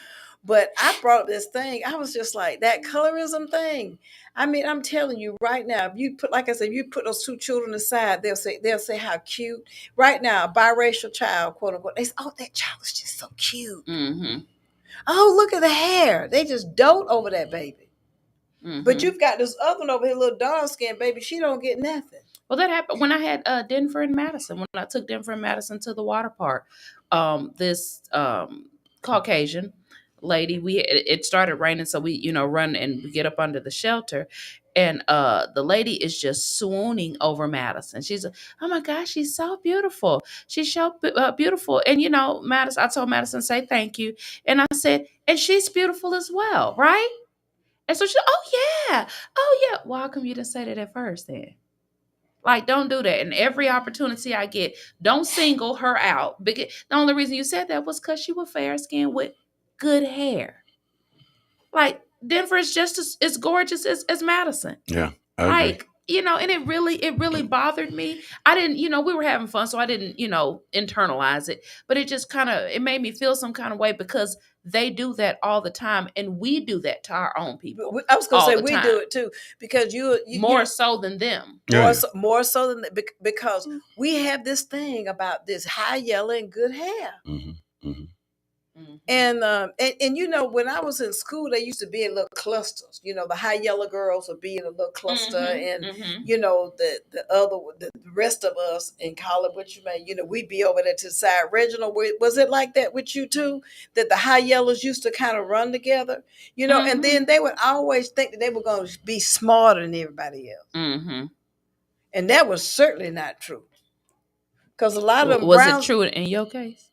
but I brought up this thing. I was just like, that colorism thing. I mean, I'm telling you right now, if you put, like I said, if you put those two children aside, they'll say how cute. Right now, a biracial child, quote unquote, they say, oh, that child is just so cute. Mm-hmm. Oh, look at the hair. They just dote over that baby. Mm-hmm. But you've got this other one over here, little dark skinned baby. She don't get nothing. Well, that happened when I had Denver and Madison. When I took Denver and Madison to the water park, this Caucasian lady, it started raining, so we run and we get up under the shelter, and the lady is just swooning over Madison. She's oh my gosh, she's so beautiful. She's so beautiful. And Madison, I told Madison, say thank you, and I said, and she's beautiful as well, right? And so she, oh yeah. Well, how come you didn't say that at first then? Like, don't do that. And every opportunity I get, don't single her out. The only reason you said that was because she was fair skinned with good hair. Like, Denver is just as gorgeous as Madison. Yeah, I agree. And it really bothered me. I didn't, we were having fun, so I didn't, internalize it. But it just it made me feel some kind of way, because they do that all the time, and we do that to our own people. I was going to say we do it too, because you more so than them. More so than because we have this thing about this high yellow and good hair. Mm-hmm. Mm-hmm. And when I was in school, they used to be in little clusters. The high yellow girls would be in a little cluster, and the rest of us in college, we'd be over there to the side. Reginald, was it like that with you too? That the high yellows used to kind of run together, and then they would always think that they were going to be smarter than everybody else, and that was certainly not true. Because a lot of them was it true in your case?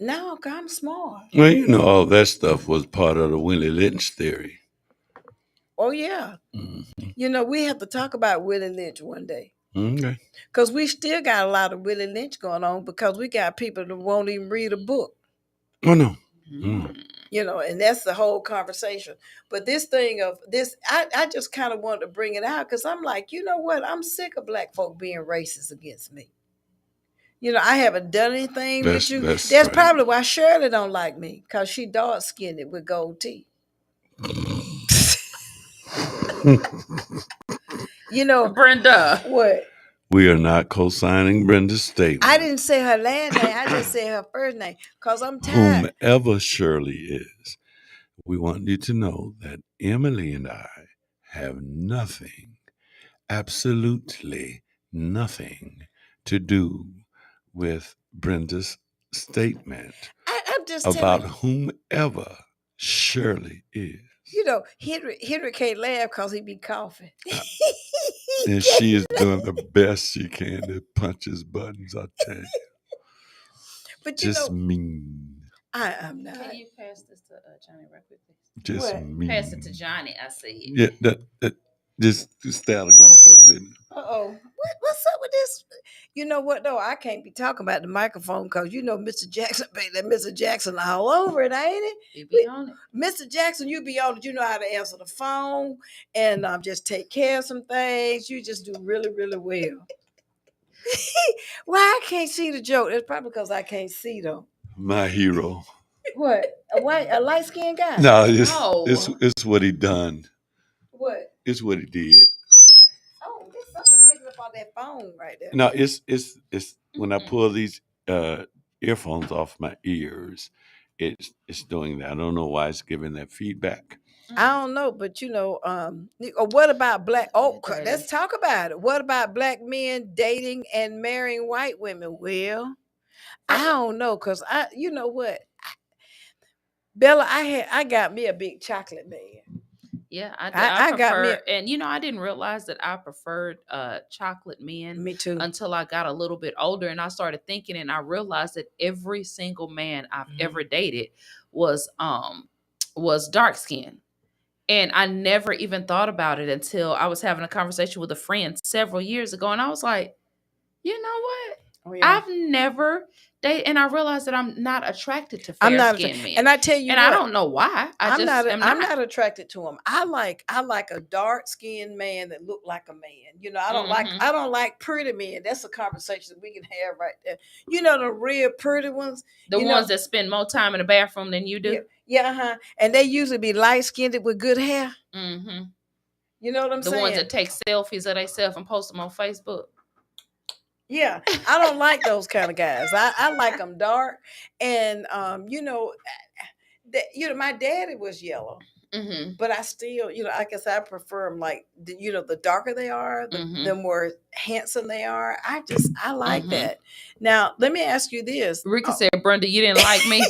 No, I'm smart. Well, all that stuff was part of the Willie Lynch theory. Oh, yeah. Mm-hmm. We have to talk about Willie Lynch one day. Okay. Because we still got a lot of Willie Lynch going on, because we got people that won't even read a book. Oh, no. And that's the whole conversation. But this thing of this, I just kind of wanted to bring it out, because I'm like, you know what? I'm sick of black folk being racist against me. I haven't done anything with you. That's right. Probably why Shirley don't like me, because she dark skinned with gold teeth. Brenda. What? We are not co-signing Brenda's statement. I didn't say her last name. I just said her first name, because I'm tired. Whomever Shirley is, we want you to know that Emily and I have nothing, absolutely nothing to do with Brenda's statement. I'm just about whomever Shirley is. Henry can't laugh because he be coughing. And she is doing the best she can to punch his buttons, I tell you. But just mean. I am not. Can you pass this to Johnny right quick, please? Just mean. Pass it to Johnny, I see. Yeah, that Just stay out of grown folk business. What's up with this? You know what though? I can't be talking about the microphone because you know Mr. Jackson, that Mr. Jackson all over it, ain't it? You be on it. Mr. Jackson, you be on it. You know how to answer the phone and just take care of some things. You just do really, really well. Why I can't see the joke? It's probably because I can't see though. My hero. What? A light skinned guy? No, No. it's what he done. What? It's what he did. Oh, there's something picking up on that phone right there. No, it's when I pull these earphones off my ears, it's doing that. I don't know why it's giving that feedback. I don't know, but you know, what about black? Oh, let's talk about it. What about black men dating and marrying white women? Well, I don't know, cause you know what, Bella, I got me a big chocolate man. Yeah, I I got prefer, me and you know, I didn't realize that I preferred chocolate men. Me too. Until I got a little bit older, and I started thinking, and I realized that every single man I've ever dated was dark skinned. And I never even thought about it until I was having a conversation with a friend several years ago, and I was like, you know what? Oh, yeah. I've never dated, and I realized that I'm not attracted to fair-skinned men. And I tell you, and I don't know why. I'm not attracted to them. I like a dark skinned man that look like a man. You know, I don't like pretty men. That's a conversation that we can have right there. You know, the real pretty ones, the ones that spend more time in the bathroom than you do. Yeah, and they usually be light skinned with good hair. Mm-hmm. You know what I'm saying? The ones that take selfies of themselves and post them on Facebook. Yeah, I don't like those kind of guys. I like them dark, and you know, my daddy was yellow, but I still, you know, like I said, I prefer them like, you know, the darker they are, the more handsome they are. I like that. Now, let me ask you this. Ricky said, Brenda, you didn't like me.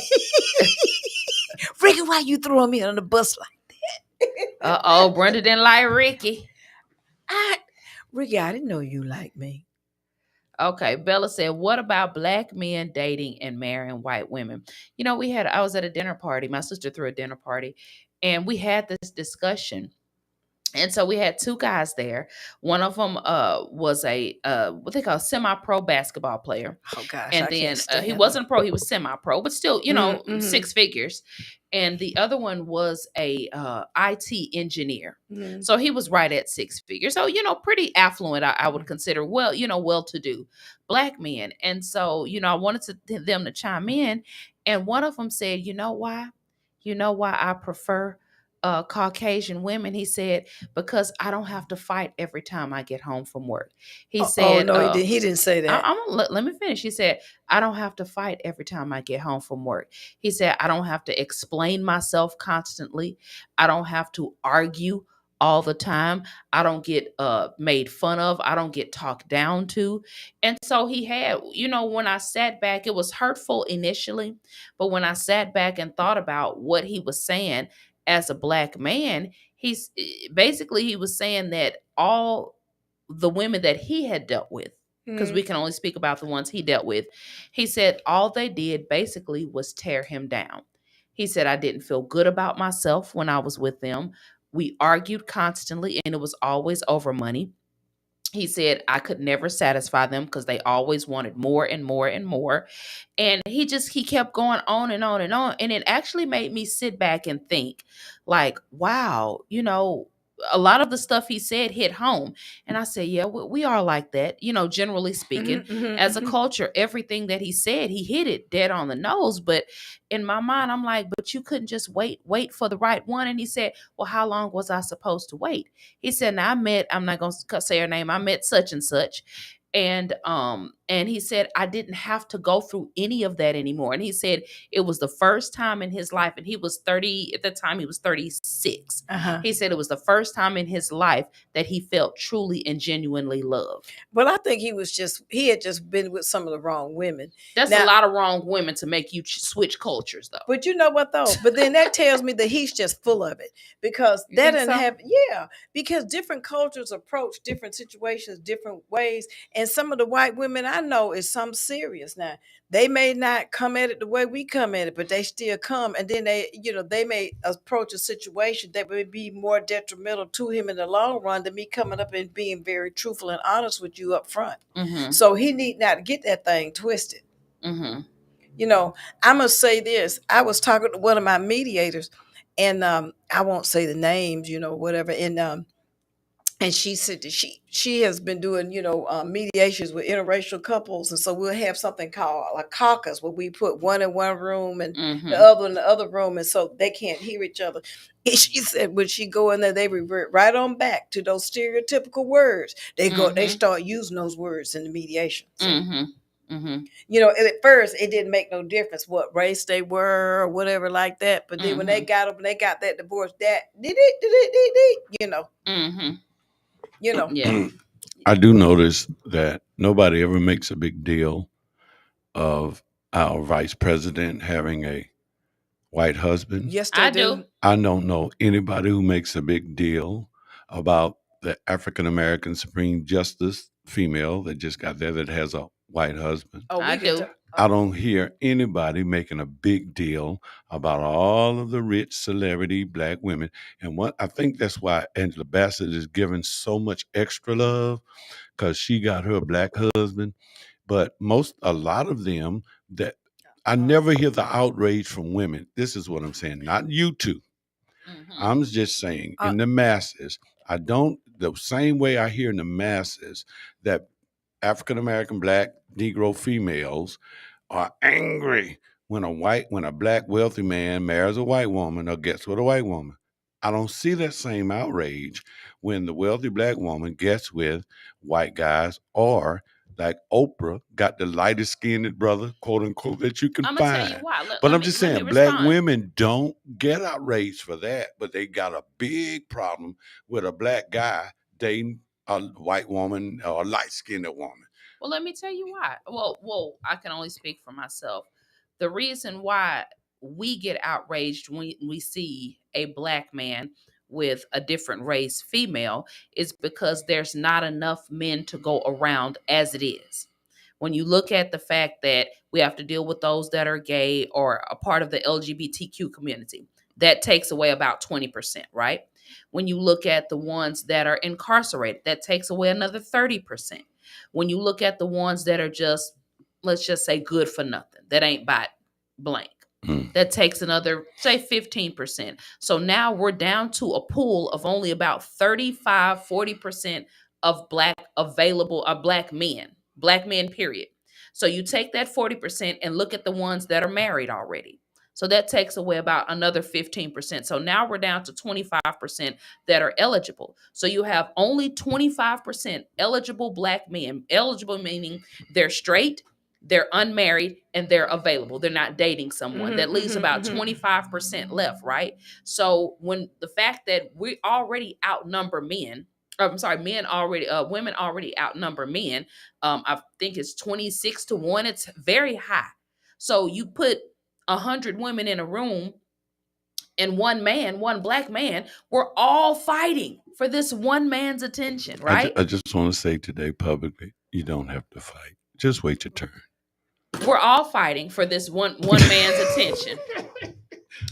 Ricky, why you throwing me on the bus like that? Brenda didn't like Ricky. Ricky, I didn't know you liked me. Okay, Bella said, what about black men dating and marrying white women? You know, I was at a dinner party. My sister threw a dinner party, and we had this discussion. And so we had two guys there. One of them was a what they call a semi-pro basketball player. Oh gosh! And then he wasn't a pro; he was semi-pro, but still, you know, six figures. And the other one was a IT engineer. So he was right at six figures. So, you know, pretty affluent. I would consider well-to-do black men. And so, you know, I wanted them to chime in. And one of them said, you know why I prefer Caucasian women? He said, because I don't have to fight every time I get home from work. He said, no, he didn't say that. Let me finish. He said, I don't have to fight every time I get home from work. He said, I don't have to explain myself constantly. I don't have to argue all the time. I don't get made fun of. I don't get talked down to. And so he had, you know, when I sat back, it was hurtful initially, but when I sat back and thought about what he was saying as a black man, he was saying that all the women that he had dealt with, because we can only speak about the ones he dealt with, he said all they did basically was tear him down. He said, I didn't feel good about myself when I was with them. We argued constantly, and it was always over money. He said, I could never satisfy them because they always wanted more and more and more. And he kept going on and on and on. And it actually made me sit back and think, like, wow, you know, a lot of the stuff he said hit home. And I said, yeah, we are like that, you know, generally speaking. As a culture, everything that he said, he hit it dead on the nose. But in my mind, I'm like, but you couldn't just wait for the right one. And he said, well, how long was I supposed to wait? He said, now I'm not going to say her name. I met such and such. And he said, I didn't have to go through any of that anymore. And he said it was the first time in his life, and he was 30 at the time, he was 36. He said it was the first time in his life that he felt truly and genuinely loved. But I think he had just been with some of the wrong women. That's a lot of wrong women to make you switch cultures, though. But you know what, though? But then that tells me that he's just full of it, because that doesn't happen. Yeah, because different cultures approach different situations different ways. And some of the white women I I know is something serious. Now, they may not come at it the way we come at it, but they still come. And then they may approach a situation that would be more detrimental to him in the long run than me coming up and being very truthful and honest with you up front. Mm-hmm. So he need not get that thing twisted. Mm-hmm. I must say this. I was talking to one of my mediators, and I won't say the names, whatever. And she said that she has been doing, mediations with interracial couples. And so we'll have something called a caucus where we put one in one room and Mm-hmm. the other in the other room. And so they can't hear each other. And she said when she go in there, they revert right on back to those stereotypical words. They Mm-hmm. start using those words in the mediation. So, Mm-hmm. Mm-hmm. and at first it didn't make no difference what race they were or whatever like that. But then when they got up and they got that divorce, Mm-hmm. Yeah. I do notice that nobody ever makes a big deal of our vice president having a white husband. Yes, they I do. do. I don't know anybody who makes a big deal about the African American Supreme Justice female that just got there that has a white husband. Oh, I do. I don't hear anybody making a big deal about all of the rich celebrity black women. And I think that's why Angela Bassett is given so much extra love, because she got her black husband. But a lot of them that I never hear the outrage from women. This is what I'm saying, not you two. Mm-hmm. I'm just saying in the masses, the same way I hear in the masses that African American black Negro females are angry when a black wealthy man marries a white woman or gets with a white woman. I don't see that same outrage when the wealthy black woman gets with white guys, or like Oprah got the lightest skinned brother, quote unquote, that you can I'm gonna find. tell you why. But I'm just saying, let me black respond. women don't get outraged for that, but they got a big problem with a black guy dating a white woman or a light skinned woman. Well, let me tell you why. Well, I can only speak for myself. The reason why we get outraged when we see a black man with a different race female is because there's not enough men to go around as it is. When you look at the fact that we have to deal with those that are gay or a part of the LGBTQ community, that takes away about 20%, right? When you look at the ones that are incarcerated, that takes away another 30%. When you look at the ones that are just, let's just say, good for nothing, that ain't by blank, that takes another, say, 15%. So now we're down to a pool of only about 35-40% of black men, period. So you take that 40% and look at the ones that are married already. So that takes away about another 15%. So now we're down to 25% that are eligible. So you have only 25% eligible black men. Eligible meaning they're straight, they're unmarried, and they're available. They're not dating someone. That leaves about 25% left, right? So when the fact that we already outnumber men, women already outnumber men. I think it's 26-1. It's very high. So you put 100 women in a room and one black man, we're all fighting for this one man's attention, right? I just want to say today publicly, you don't have to fight. Just wait your turn. We're all fighting for this one man's attention.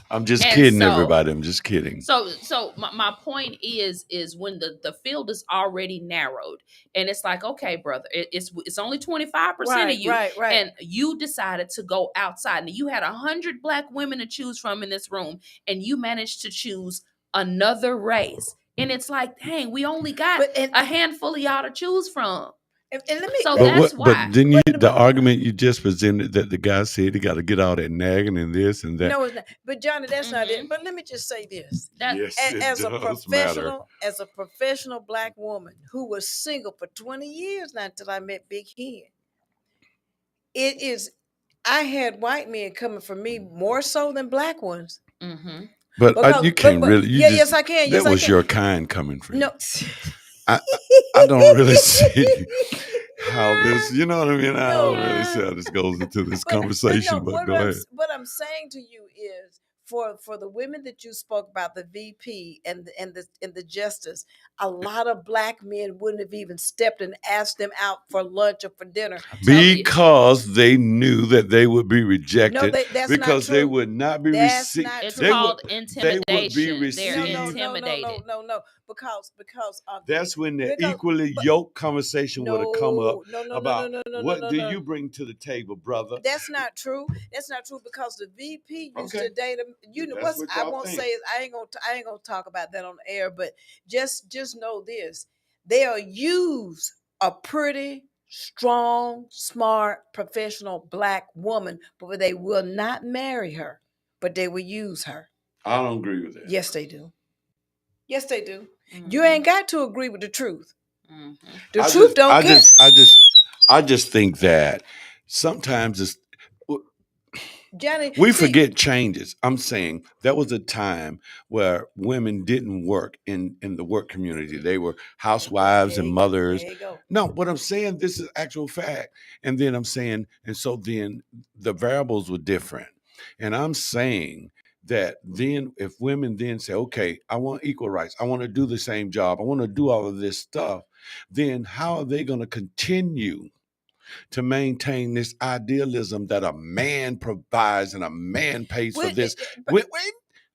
I'm just kidding, everybody. I'm just kidding. So my point is when the field is already narrowed, and it's like, okay, brother, it's only 25% of you, right. and you decided to go outside, and you had 100 black women to choose from in this room, and you managed to choose another race, and it's like, dang, we only got a handful of y'all to choose from. And let me, that's why. But then the argument you just presented that the guy said he got to get all that nagging and this and that. No, it's not. But Johnny, that's not it. But let me just say this: Yes, as a professional black woman who was single for 20 years now until I met Big Hen, I had white men coming for me more so than black ones. Mm-hmm. But you can't really. Yes, I can. That was your kind coming for you. No. I don't really see how this, you know what I mean? I don't really see how this goes into this conversation, but go ahead. What I'm saying to you is, for the women that you spoke about, the VP and the justice, a lot of black men wouldn't have even stepped and asked them out for lunch or for dinner. Because they knew that they would be rejected. No, that's not because true. they would not be That's received. not It's true. called They intimidation. would be They're received. intimidated. No. Because That's when the equally yoked conversation would have come up about what do you bring to the table, brother? That's not true. That's not true because the VP used to date him. You know That's what what I y'all won't think. say is I ain't gonna talk about that on the air, but just know this. They'll use a pretty, strong, smart, professional black woman, but they will not marry her, but they will use her. I don't agree with that. Yes, they do. Yes, they do. You ain't got to agree with the truth. The truth don't care. I just think that sometimes it's Johnny, we forget changes. I'm saying there was a time where women didn't work in the work community. They were housewives and mothers. There you go. No, what I'm saying, this is actual fact. And then I'm saying, and so then the variables were different. And I'm saying that then if women then say, okay, I want equal rights, I want to do the same job, I want to do all of this stuff, then how are they going to continue to maintain this idealism that a man provides and a man pays for this? Wait,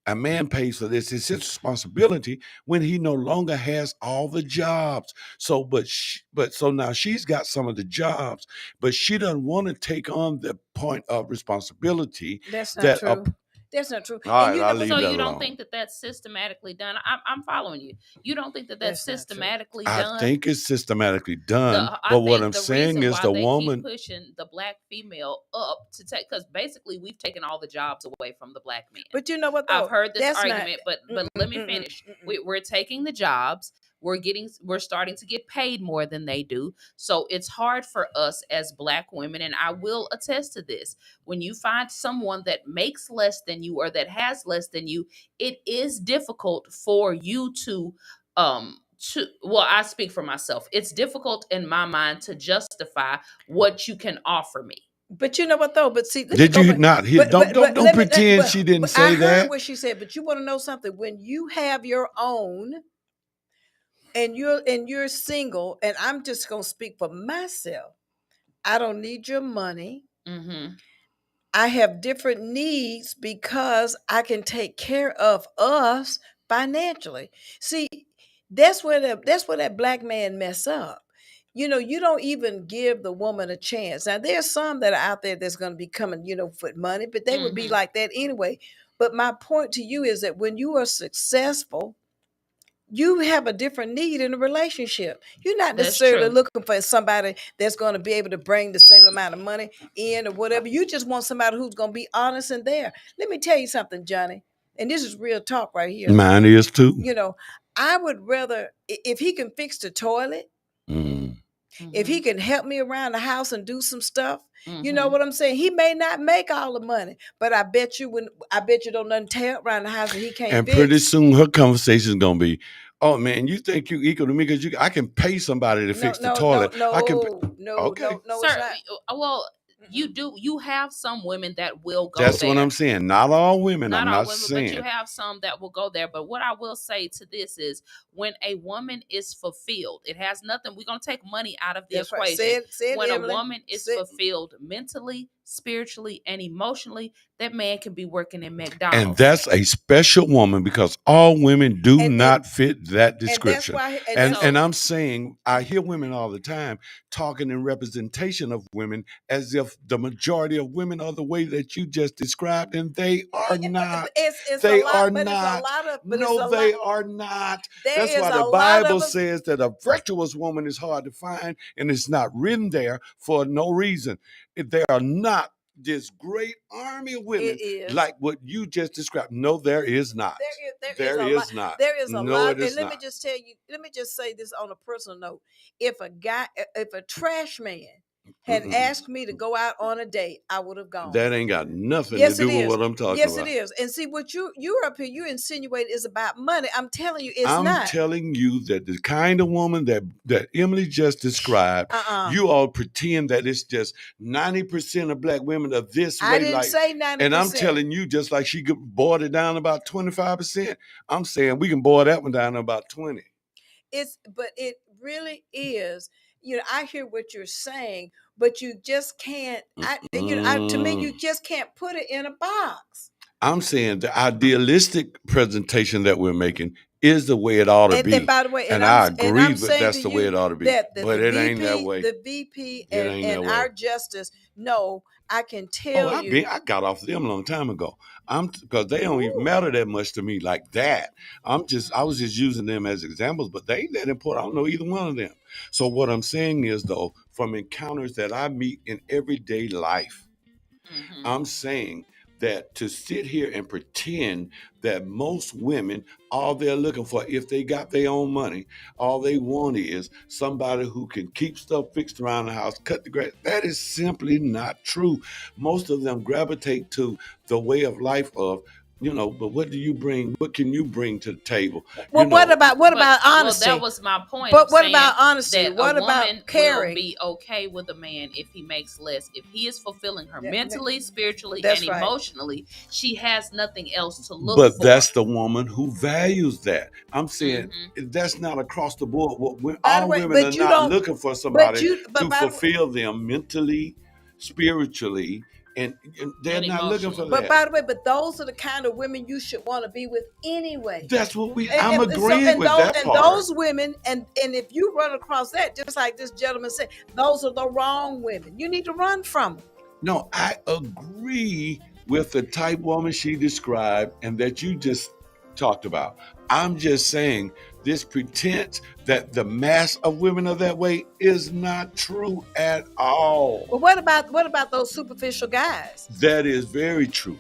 a man pays for this. It's his responsibility when he no longer has all the jobs. So, so now she's got some of the jobs, but she doesn't want to take on the point of responsibility. That's not true. That's not true. All right, I'll leave so that you don't alone. think that that's systematically done? I'm following you. You don't think that that's systematically done? I think it's systematically done. But what I'm saying is the woman keep pushing the black female up to take, because basically we've taken all the jobs away from the black men. But you know what? Though? I've heard this argument, but let me finish. We're taking the jobs. We're starting to get paid more than they do. So it's hard for us as black women, and I will attest to this. When you find someone that makes less than you or that has less than you, it is difficult for you to I speak for myself. It's difficult in my mind to justify what you can offer me. But you know what though? But see, did you not hear? Don't pretend she didn't say that. I heard what she said. But you want to know something? When you have your own, and you're single, and I'm just gonna speak for myself. I don't need your money. Mm-hmm. I have different needs because I can take care of us financially. See, that's where that black man mess up. You know, you don't even give the woman a chance. Now, there's some that are out there that's going to be coming, for money, but they would be like that anyway. But my point to you is that when you are successful, you have a different need in a relationship. You're not necessarily looking for somebody that's going to be able to bring the same amount of money in or whatever. You just want somebody who's going to be honest and there. Let me tell you something, Johnny, and this is real talk right here. Mine is too. I would rather, if he can fix the toilet, if he can help me around the house and do some stuff, you know what I'm saying? He may not make all the money, but I bet you don't nothing tear around the house and he can't and fix. Pretty soon her conversation is gonna be, oh man, you think you equal to me because I can pay somebody to fix the toilet. No, sir. Well, you have some women that will go That's there. what I'm saying. Not all women. I'm not women, saying. But you have some that will go there. But what I will say to this is when a woman is fulfilled, it has nothing. We're going to take money out of the equation. Right. Say it, when Emily. A woman is fulfilled mentally, spiritually, and emotionally, that man can be working in McDonald's. And that's a special woman because all women do not fit that description. And I'm saying, I hear women all the time talking in representation of women as if the majority of women are the way that you just described, and they are not. They are not. No, they are not. That's why the Bible says that a virtuous woman is hard to find, and it's not written there for no reason. There are not this great army of women like what you just described. No, there is not. There is not. There is a lot. And let me me just say this on a personal note. If a trash man had asked me to go out on a date, I would have gone. That ain't got nothing Yes, to do it with is. what I'm talking Yes, about. it is. And see what you're up here, you insinuate is about money. I'm telling you, it's I'm not. telling you that the kind of woman that Emily just described, you all pretend that it's just 90% of black women are this way. I didn't say 90%. And I'm telling you, just like she could boil it down about 25%, I'm saying we can boil that one down to about 20. But it really is. You know, I hear what you're saying, but you just can't. To me, you just can't put it in a box. I'm saying the idealistic presentation that we're making is the way it ought to be. And by the way, I agree that that's the way it ought to be. But it ain't that way. The VP and our justice, no, I can tell you. I got off them a long time ago. Because they don't even matter that much to me like that. I was just using them as examples, but they ain't that important. I don't know either one of them. So what I'm saying is, though, from encounters that I meet in everyday life, I'm saying that to sit here and pretend that most women, all they're looking for, if they got their own money, all they want is somebody who can keep stuff fixed around the house, cut the grass. That is simply not true. Most of them gravitate to the way of life of, but what do you bring? What can you bring to the table? Well, what about honesty? Well, that was my point. But what about honesty? That what a about woman caring? Will be okay with a man if he makes less. If he is fulfilling her mentally, spiritually, That's and right. emotionally, she has nothing else to look But for. that's the woman who values that. I'm saying that's not across the board. All women are not looking for somebody to fulfill them mentally, spiritually, and they're not looking for that. But by the way, those are the kind of women you should want to be with anyway. That's what I'm agreeing with that part. And those women, and if you run across that, just like this gentleman said, those are the wrong women. You need to run from them. No, I agree with the type woman she described and that you just talked about. I'm just saying this pretense that the mass of women are that way is not true at all. Well, what about those superficial guys? That is very true.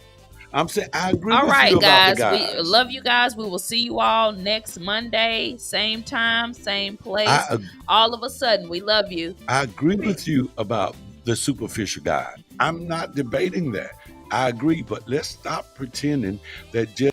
I'm saying I agree all with right, you guys, about the guys. We love you guys. We will see you all next Monday, same time, same place. All of a sudden, we love you. I agree with you about the superficial guy. I'm not debating that. I agree, but let's stop pretending that just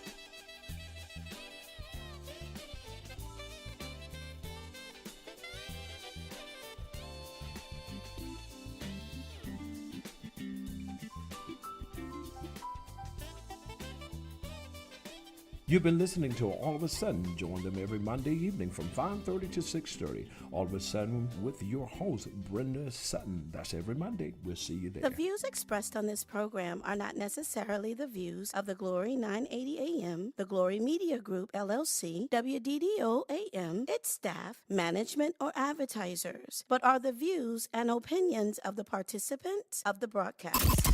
You've been listening to All of a Sudden. Join them every Monday evening from 5:30 to 6:30. All of a Sudden with your host, Brenda Sutton. That's every Monday. We'll see you there. The views expressed on this program are not necessarily the views of the Glory 980 AM, the Glory Media Group, LLC, WDDO AM, its staff, management, or advertisers, but are the views and opinions of the participants of the broadcast.